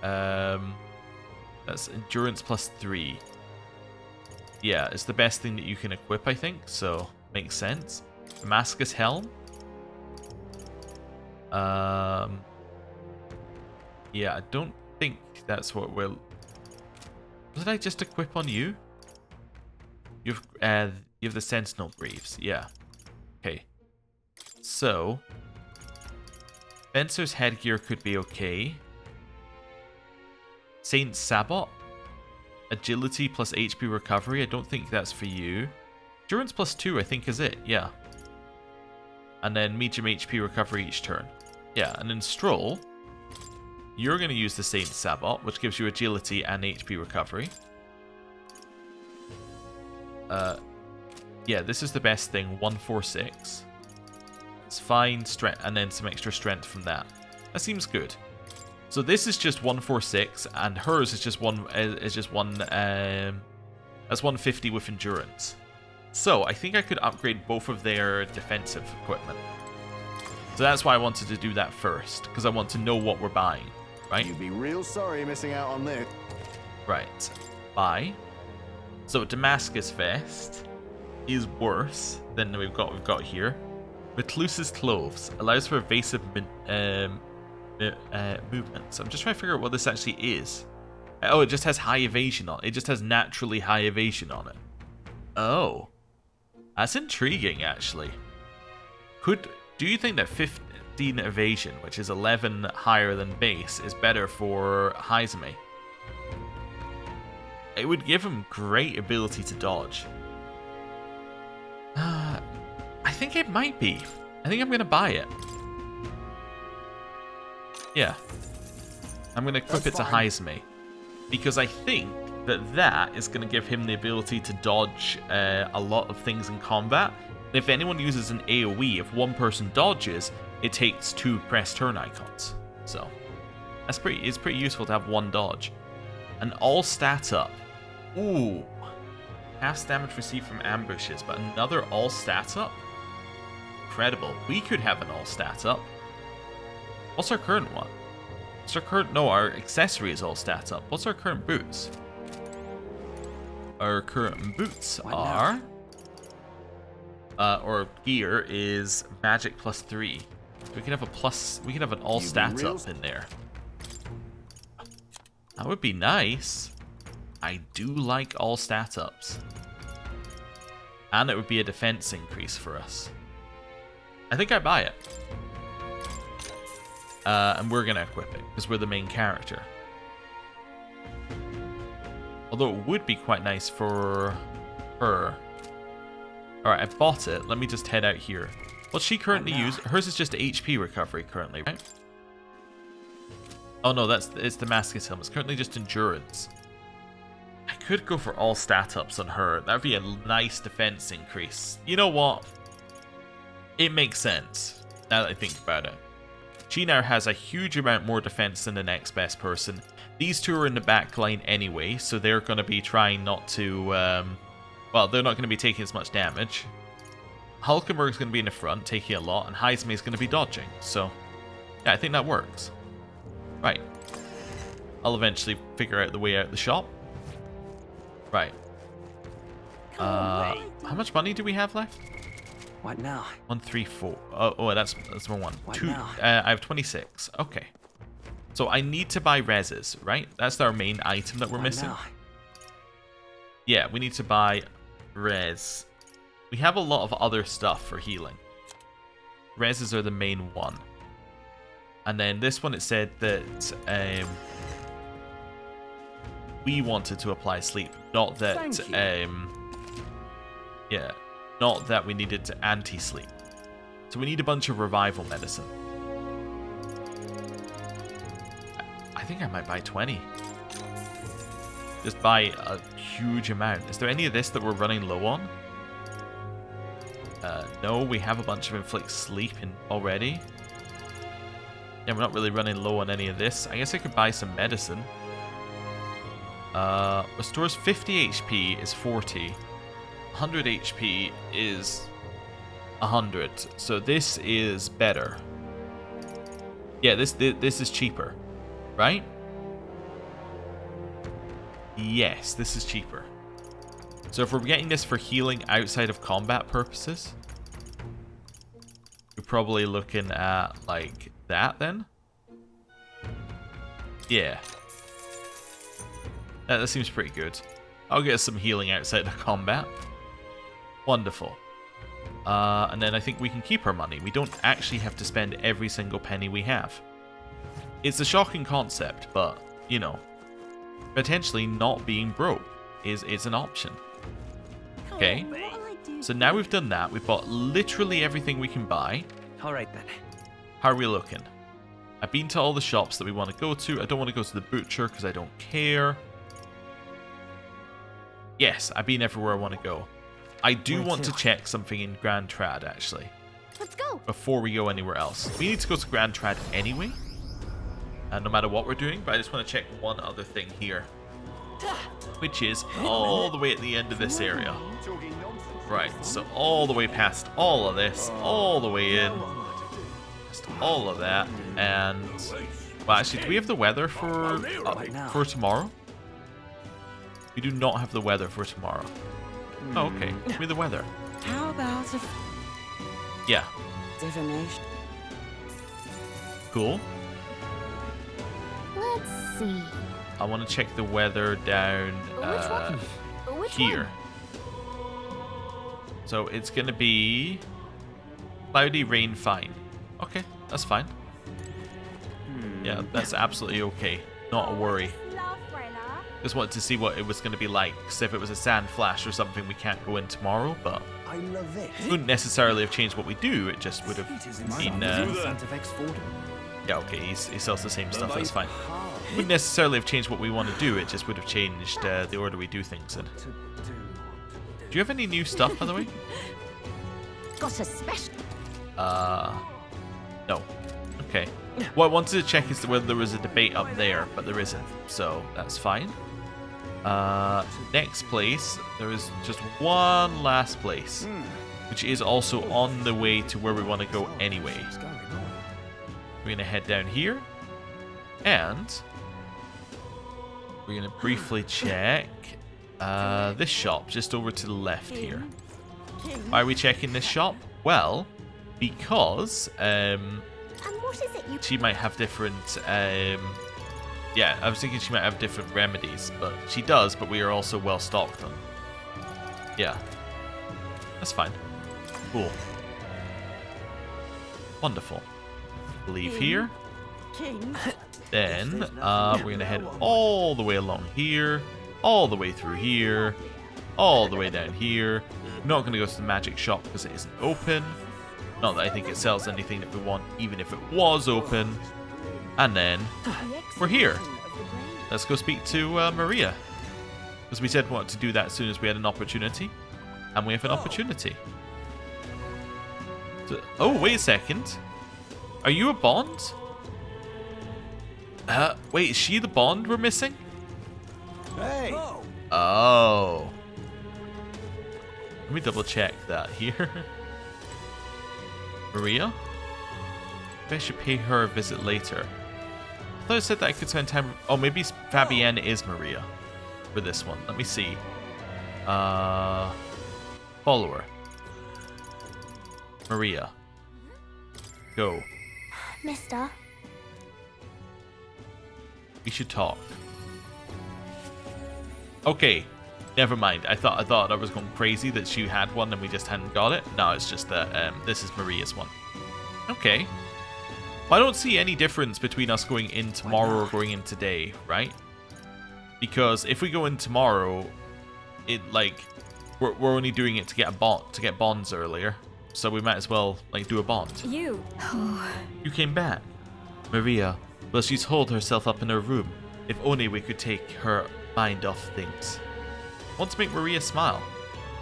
that's endurance +3. Yeah, it's the best thing that you can equip, I think, so makes sense. Damascus Helm. Yeah, I don't think that's what we'll... Did I just equip on you? You have the Sentinel Greaves, yeah. Okay. So, Fencer's headgear could be okay. Saint Sabot. Agility plus HP recovery. I don't think that's for you. Endurance +2, I think, is it. Yeah. And then medium HP recovery each turn. Yeah, and then Stroll. You're going to use the Saint Sabot, which gives you agility and HP recovery. Yeah, this is the best thing. 146. It's fine, strength, and then some extra strength from that. That seems good. So this is just 146, and hers is just one. That's 150 with endurance. So I think I could upgrade both of their defensive equipment. So that's why I wanted to do that first, because I want to know what we're buying, right? You'd be real sorry missing out on this. Right. Buy. So Damascus Vest is worse than we've got here. Recluse's Clothes allows for evasive movements. I'm just trying to figure out what this actually is. Oh, it just has high evasion on it. It just has naturally high evasion on it. Oh. That's intriguing, actually. Do you think that 15 evasion, which is 11 higher than base, is better for Haizumi? It would give him great ability to dodge. I think it might be. I think I'm going to buy it. Yeah. I'm going to equip it to Haizumi. Because I think that is going to give him the ability to dodge a lot of things in combat. And if anyone uses an AoE, if one person dodges, it takes 2 press turn icons. So, it's pretty useful to have one dodge. An all stat up. Ooh. Half damage received from ambushes, but another all stat up? Incredible. We could have an all stat up. What's our current one? What's our current... No, our accessory is all stat up. What's our current boots? Our current boots are... or gear is magic +3. We can have we can have an all stat up in there. That would be nice. I do like all stat ups. And it would be a defense increase for us. I think I buy it. And we're going to equip it, because we're the main character. Although it would be quite nice for her. Alright, I bought it. Let me just head out here. What's she currently use? Hers is just HP recovery currently, right? Oh no, it's Damascus helmet. It's currently just endurance. I could go for all stat ups on her. That would be a nice defense increase. You know what? It makes sense, now that I think about it. She now has a huge amount more defense than the next best person. These two are in the back line anyway, so they're going to be trying not to... well, they're not going to be taking as much damage. Hulkenberg's going to be in the front, taking a lot, and Heismay's going to be dodging. So, yeah, I think that works. Right. I'll eventually figure out the way out of the shop. Right. How much money do we have left? What now? 1, 3, 4. Oh, that's more one. What 2. now? I have 26. Okay. So I need to buy reses, right? That's our main item that we're What missing. now? Yeah, we need to buy res. We have a lot of other stuff for healing. Reses are the main one. And then this one, it said that we wanted to apply sleep, not that yeah, not that we needed to anti-sleep. So we need a bunch of revival medicine. I think I might buy 20. Just buy a huge amount. Is there any of this that we're running low on? No, we have a bunch of inflict sleep in already. Yeah, we're not really running low on any of this. I guess I could buy some medicine. Restores 50 HP is 40. 100 HP is 100. So this is better. Yeah, this is cheaper, right? Yes, this is cheaper. So if we're getting this for healing outside of combat purposes, we're probably looking at like that then. Yeah. That seems pretty good. I'll get some healing outside of combat. Wonderful. And then I think we can keep our money. We don't actually have to spend every single penny we have. It's a shocking concept, but, you know, potentially not being broke is an option. Okay, so now we've done that. We've bought literally everything we can buy. Alright then. How are we looking? I've been to all the shops that we want to go to. I don't want to go to the butcher because I don't care. Yes, I've been everywhere I want to go. I do want to check something in Grand Trad, actually. Let's go. Before we go anywhere else. We need to go to Grand Trad anyway. No matter what we're doing, but I just want to check one other thing here. Which is all the way at the end of this area. Right, so all the way past all of this, all the way in, past all of that, and... Well, actually, do we have the weather for tomorrow? We do not have the weather for tomorrow. Oh, okay. Give me the weather. How about a Yeah. divination? Cool. Let's see. I want to check the weather down Which here. So it's going to be cloudy, rain, fine. Okay, that's fine. Yeah, that's absolutely okay. Not a worry. Just wanted to see what it was going to be like. Because if it was a sand flash or something, we can't go in tomorrow. But I love it. it wouldn't necessarily have changed what we do. It just would have been... yeah, okay, he sells the same stuff. That's fine. It wouldn't necessarily have changed what we want to do. It just would have changed the order we do things in. Do you have any new stuff, by the way? Got a special. No. Okay. What I wanted to check is whether there was a debate up there, but there isn't. So that's fine. Next place, there is just one last place, which is also on the way to where we want to go anyway. We're going to head down here, and we're going to briefly check this shop just over to the left here. Why are we checking this shop? Well, because And what is it you... she might have different... yeah, I was thinking she might have different remedies, but she does, but we are also well stocked on. Yeah. That's fine. Cool. Wonderful. Leave here. King. Then we're going to head all the way along here, all the way through here, all the way down here. We're not going to go to the magic shop because it isn't open. Not that I think it sells anything that we want, even if it was open. And then we're here. Let's go speak to Maria. Because we said we wanted to do that as soon as we had an opportunity. And we have an opportunity. So, oh, wait a second. Are you a Bond? Wait, is she the Bond we're missing? Hey! Oh. Let me double check that here. Maria? Maybe I should pay her a visit later. I thought it said that I could spend time... Oh, maybe Fabienne is Maria for this one. Let me see. Follower. Maria. Go. Mister. We should talk. Okay. Never mind. I thought I was going crazy that she had one and we just hadn't got it. No, it's just that this is Maria's one. Okay. Well, I don't see any difference between us going in tomorrow or going in today, right? Because if we go in tomorrow, it like we're only doing it to get bonds earlier, so we might as well like do a bond. You. You came back, Maria. Well, she's holed herself up in her room. If only we could take her mind off things. I want to make Maria smile.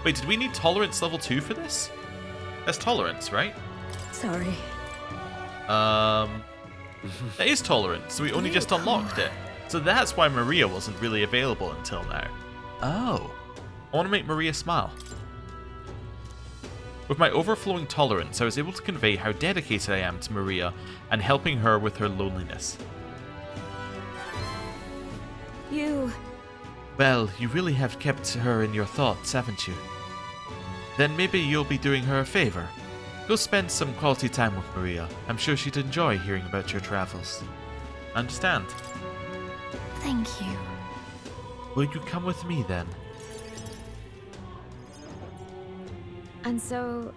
Wait, did we need tolerance level 2 for this? That's tolerance, right? Sorry. That is tolerance, so we only just unlocked it. So that's why Maria wasn't really available until now. Oh. I want to make Maria smile. With my overflowing tolerance, I was able to convey how dedicated I am to Maria and helping her with her loneliness. You. Well, you really have kept her in your thoughts, haven't you? Then maybe you'll be doing her a favor. Go spend some quality time with Maria. I'm sure she'd enjoy hearing about your travels. Understand? Thank you. Will you come with me then? And so.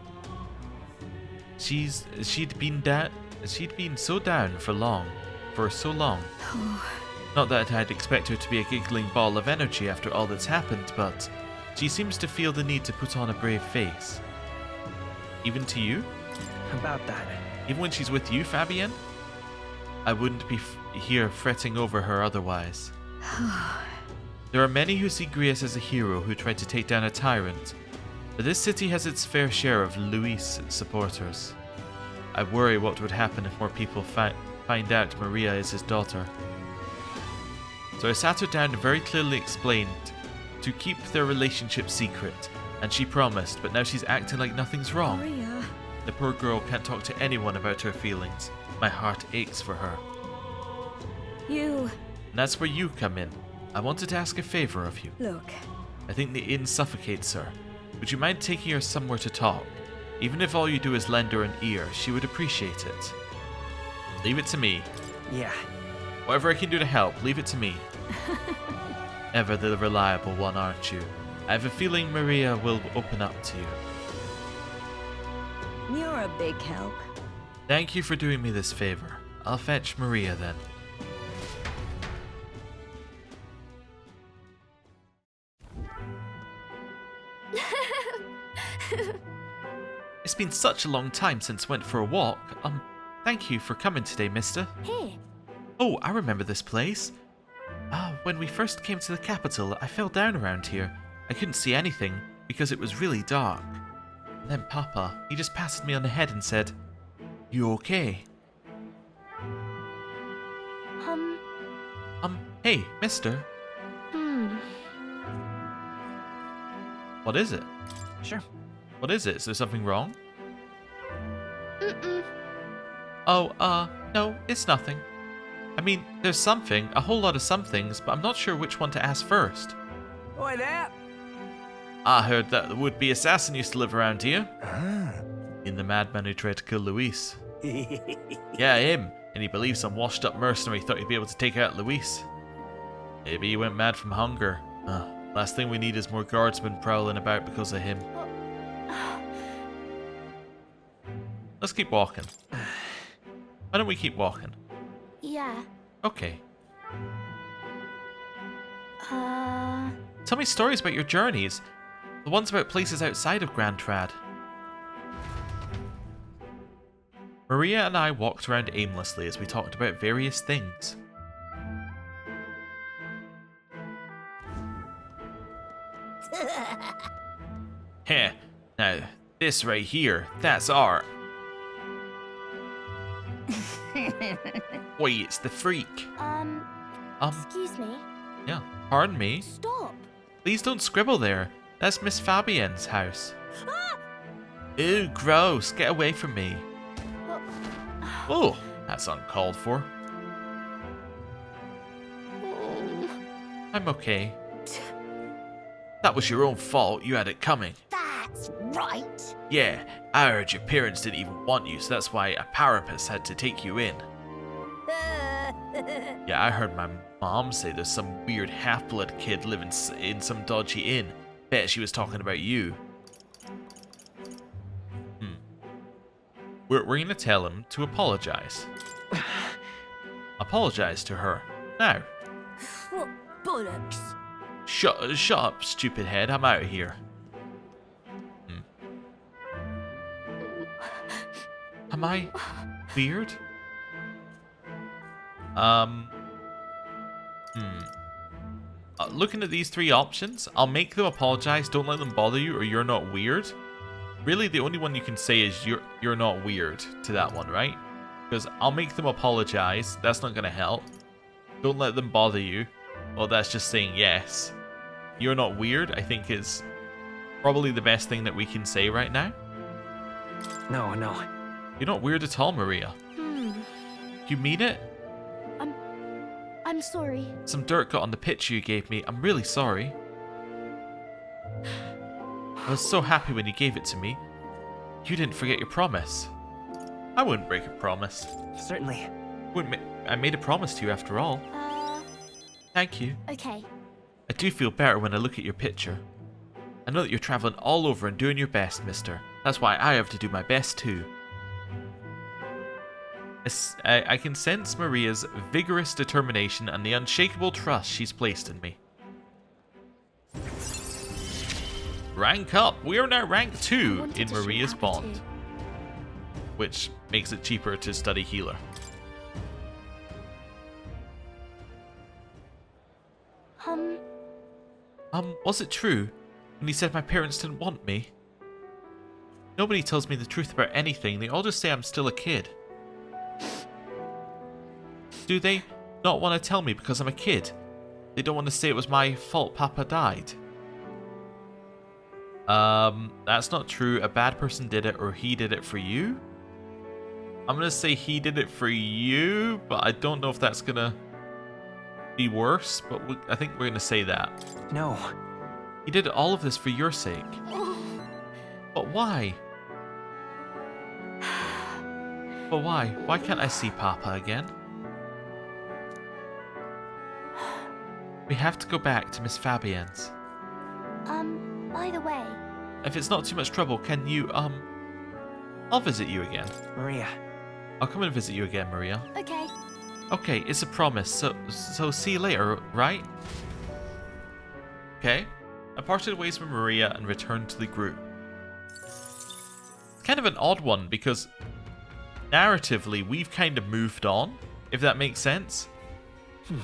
She'd been so down for so long. Not that I'd expect her to be a giggling ball of energy after all that's happened, but she seems to feel the need to put on a brave face. Even to you? About that. Even when she's with you, Fabienne? I wouldn't be here fretting over her otherwise. There are many who see Grius as a hero who tried to take down a tyrant, but this city has its fair share of Luis supporters. I worry what would happen if more people find out Maria is his daughter. So I sat her down and very clearly explained to keep their relationship secret, and she promised, but now she's acting like nothing's wrong. Maria. The poor girl can't talk to anyone about her feelings. My heart aches for her. You. And that's where you come in. I wanted to ask a favor of you. Look. I think the inn suffocates her. Would you mind taking her somewhere to talk? Even if all you do is lend her an ear, she would appreciate it. Leave it to me. Yeah. Whatever I can do to help, leave it to me. Ever the reliable one, aren't you? I have a feeling Maria will open up to you. You're a big help. Thank you for doing me this favor. I'll fetch Maria then. It's been such a long time since went for a walk. Thank you for coming today, mister. Here. Oh, I remember this place. When we first came to the capital, I fell down around here. I couldn't see anything because it was really dark. And then Papa, he just patted me on the head and said, "You okay?" Hey, mister. What is it? Sure. What is it? Is there something wrong? Mm-mm. Oh, no, it's nothing. I mean, there's something, a whole lot of some things, but I'm not sure which one to ask first. Oi there! I heard that the would-be assassin used to live around here. Ah. In the madman who tried to kill Luis. Yeah, him. And he believes some washed-up mercenary thought he'd be able to take out Luis. Maybe he went mad from hunger. Last thing we need is more guardsmen prowling about because of him. Let's keep walking. Why don't we keep walking? Yeah. Okay. Uh... Tell me stories about your journeys. The ones about places outside of Grand Trad. Maria and I walked around aimlessly as we talked about various things. Heh. Now, this right here, that's art. Wait, it's the freak. Excuse me. Yeah, pardon me. Stop. Please don't scribble there. That's Miss Fabienne's house. Ew, gross. Get away from me. Oh, that's uncalled for. I'm okay. That was your own fault. You had it coming. That's right. Yeah, I heard your parents didn't even want you, so that's why a parapus had to take you in. Yeah, I heard my mom say there's some weird half-blood kid living in some dodgy inn. Bet she was talking about you. We're gonna tell him to apologize. Apologize to her. Now. What bollocks? Shut up, stupid head. I'm out of here. Am I weird? Looking at these three options, I'll make them apologize, don't let them bother you, or you're not weird. Really, the only one you can say is you're not weird to that one, right? Because I'll make them apologize, that's not gonna help. Don't let them bother you. Well, that's just saying yes. You're not weird, I think is probably the best thing that we can say right now. No. You're not weird at all, Maria. You mean it? I'm sorry. Some dirt got on the picture you gave me. I'm really sorry. I was so happy when you gave it to me. You didn't forget your promise. I wouldn't break a promise. Certainly. I made a promise to you after all. Thank you. Okay. I do feel better when I look at your picture. I know that you're traveling all over and doing your best, mister. That's why I have to do my best too. I can sense Maria's vigorous determination and the unshakable trust she's placed in me. Rank up! We are now rank 2 in Maria's bond, which makes it cheaper to study healer. Was it true when he said my parents didn't want me? Nobody tells me the truth about anything. They all just say I'm still a kid. Do they not want to tell me because I'm a kid? They don't want to say it was my fault Papa died. That's not true. A bad person did it, or he did it for you? I'm gonna say he did it for you, but I don't know if that's gonna be worse, but I think we're gonna say that. No. He did all of this for your sake. But why? But why? Why can't I see Papa again? We have to go back to Miss Fabienne's. By the way... If it's not too much trouble, can you, I'll visit you again. Maria. I'll come and visit you again, Maria. Okay. Okay, it's a promise, so see you later, right? Okay. I parted ways with Maria and returned to the group. It's kind of an odd one, because narratively, we've kind of moved on, if that makes sense.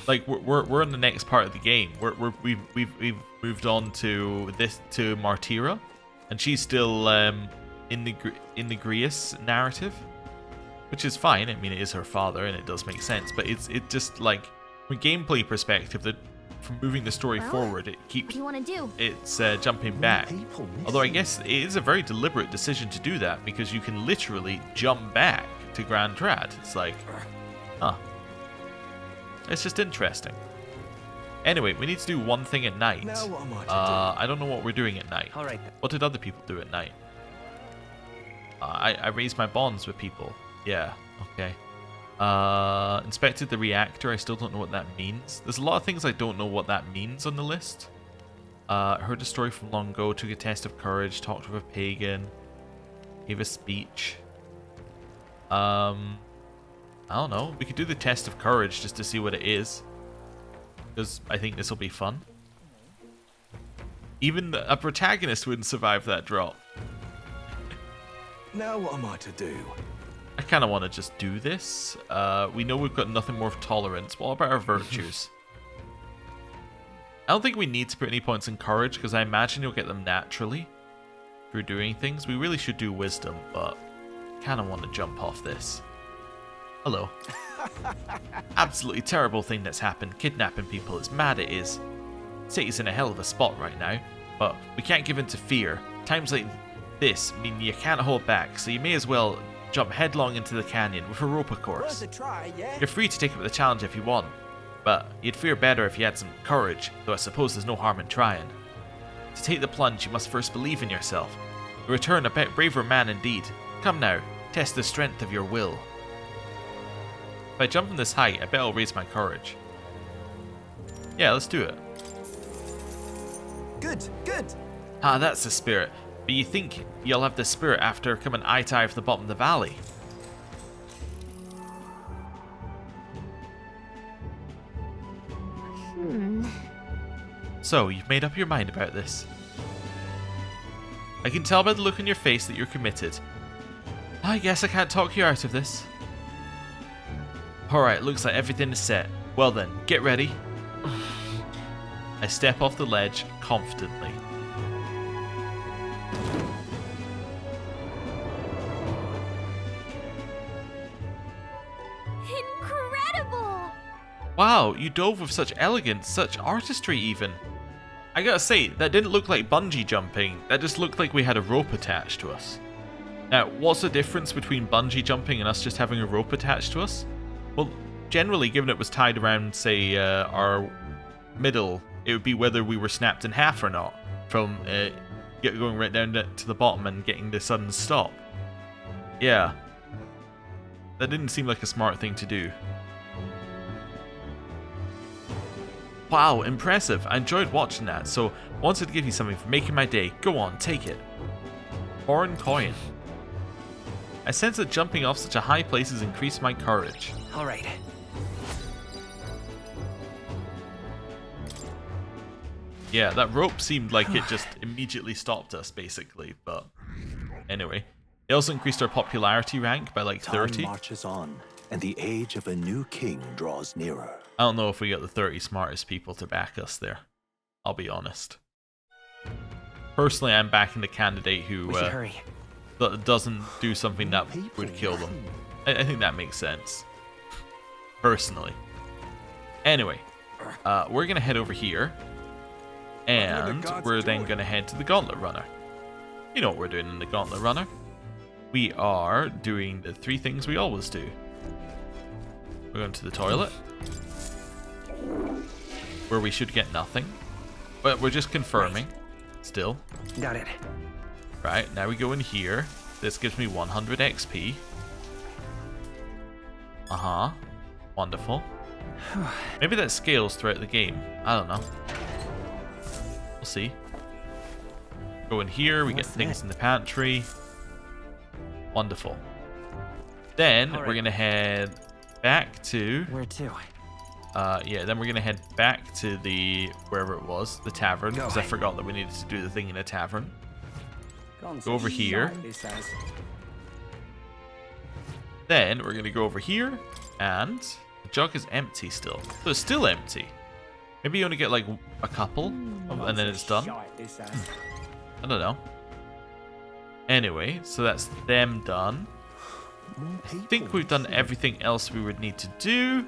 Like we're in the next part of the game. We've moved on to Martira, and she's still in the Grius narrative, which is fine. I mean, it is her father, and it does make sense. But it just like from a gameplay perspective, that from moving the story forward, it keeps. What do you want to do? It's jumping back. Although I guess it is a very deliberate decision to do that, because you can literally jump back to Grand Trad. It's like, huh. It's just interesting. Anyway, we need to do one thing at night. Now what am I to do? I don't know what we're doing at night. All right. What did other people do at night? I raised my bonds with people. Yeah, okay. Inspected the reactor. I still don't know what that means. There's a lot of things I don't know what that means on the list. Heard a story from long ago. Took a test of courage. Talked with a pagan. Gave a speech. I don't know. We could do the test of courage just to see what it is. Because I think this will be fun. Even a protagonist wouldn't survive that drop. Now what am I to do? I kind of want to just do this. We know we've got nothing more of tolerance. What about our virtues? I don't think we need to put any points in courage because I imagine you'll get them naturally through doing things. We really should do wisdom, but kind of want to jump off this. Hello. Absolutely terrible thing that's happened. Kidnapping people. It's mad it is. City's in a hell of a spot right now, but we can't give in to fear. Times like this mean you can't hold back, so you may as well jump headlong into the canyon with a rope, of course. You're free to take up the challenge if you want, but you'd fare better if you had some courage, though I suppose there's no harm in trying. To take the plunge, you must first believe in yourself. You return a braver man indeed. Come now, test the strength of your will. If I jump from this height, I bet I'll raise my courage. Yeah, let's do it. Good, good. Ah, that's the spirit. But you think you'll have the spirit after coming eye to eye with the bottom of the valley? So, you've made up your mind about this. I can tell by the look on your face that you're committed. I guess I can't talk you out of this. Alright, looks like everything is set. Well then, get ready. I step off the ledge confidently. Incredible! Wow, you dove with such elegance, such artistry even. I gotta say, that didn't look like bungee jumping, that just looked like we had a rope attached to us. Now, what's the difference between bungee jumping and us just having a rope attached to us? Well, generally, given it was tied around, say, our middle, it would be whether we were snapped in half or not, from going right down to the bottom and getting the sudden stop. Yeah. That didn't seem like a smart thing to do. Wow, impressive. I enjoyed watching that, so wanted to give you something for making my day. Go on, take it. Foreign coin. I sense that jumping off such a high place has increased my courage. All right. Yeah, that rope seemed like it just immediately stopped us, basically, but anyway. It also increased our popularity rank by like 30. Time marches on, and the age of a new king draws nearer. I don't know if we got the 30 smartest people to back us there. I'll be honest. Personally, I'm backing the candidate who doesn't do something that would kill them. I think that makes sense. Personally. Anyway, we're going to head over here. And we're then going to head to the Gauntlet Runner. You know what we're doing in the Gauntlet Runner. We are doing the 3 things we always do. We're going to the toilet. Where we should get nothing. But we're just confirming. Still. Got it. Right, now we go in here. This gives me 100 XP. Uh-huh. Wonderful. Maybe that scales throughout the game. I don't know. We'll see. Go in here, we get things in the pantry. Wonderful. Then we're gonna head back to... Where to? Yeah, then we're gonna head back to the... wherever it was, the tavern, because I forgot that we needed to do the thing in a tavern. Go over here. Then we're gonna go over here, and the jug is empty still. So it's still empty. Maybe you only get like a couple, and then it's done. I don't know. Anyway, so that's them done. I think we've done everything else we would need to do,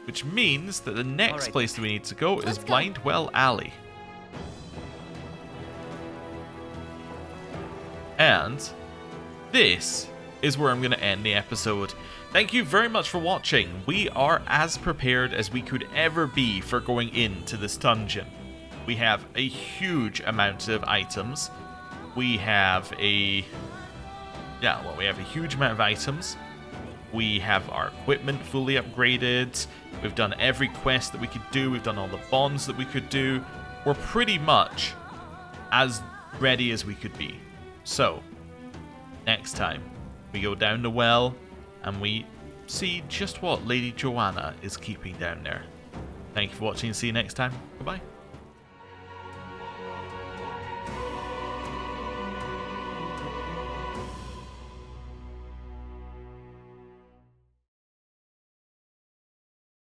which means that the next place that we need to go is Blindwell Alley. And this is where I'm going to end the episode. Thank you very much for watching. We are as prepared as we could ever be for going into this dungeon. We have a huge amount of items. We have a huge amount of items. We have our equipment fully upgraded. We've done every quest that we could do. We've done all the bonds that we could do. We're pretty much as ready as we could be. So, next time we go down the well, and we see just what Lady Joanna is keeping down there. Thank you for watching. See you next time. Goodbye.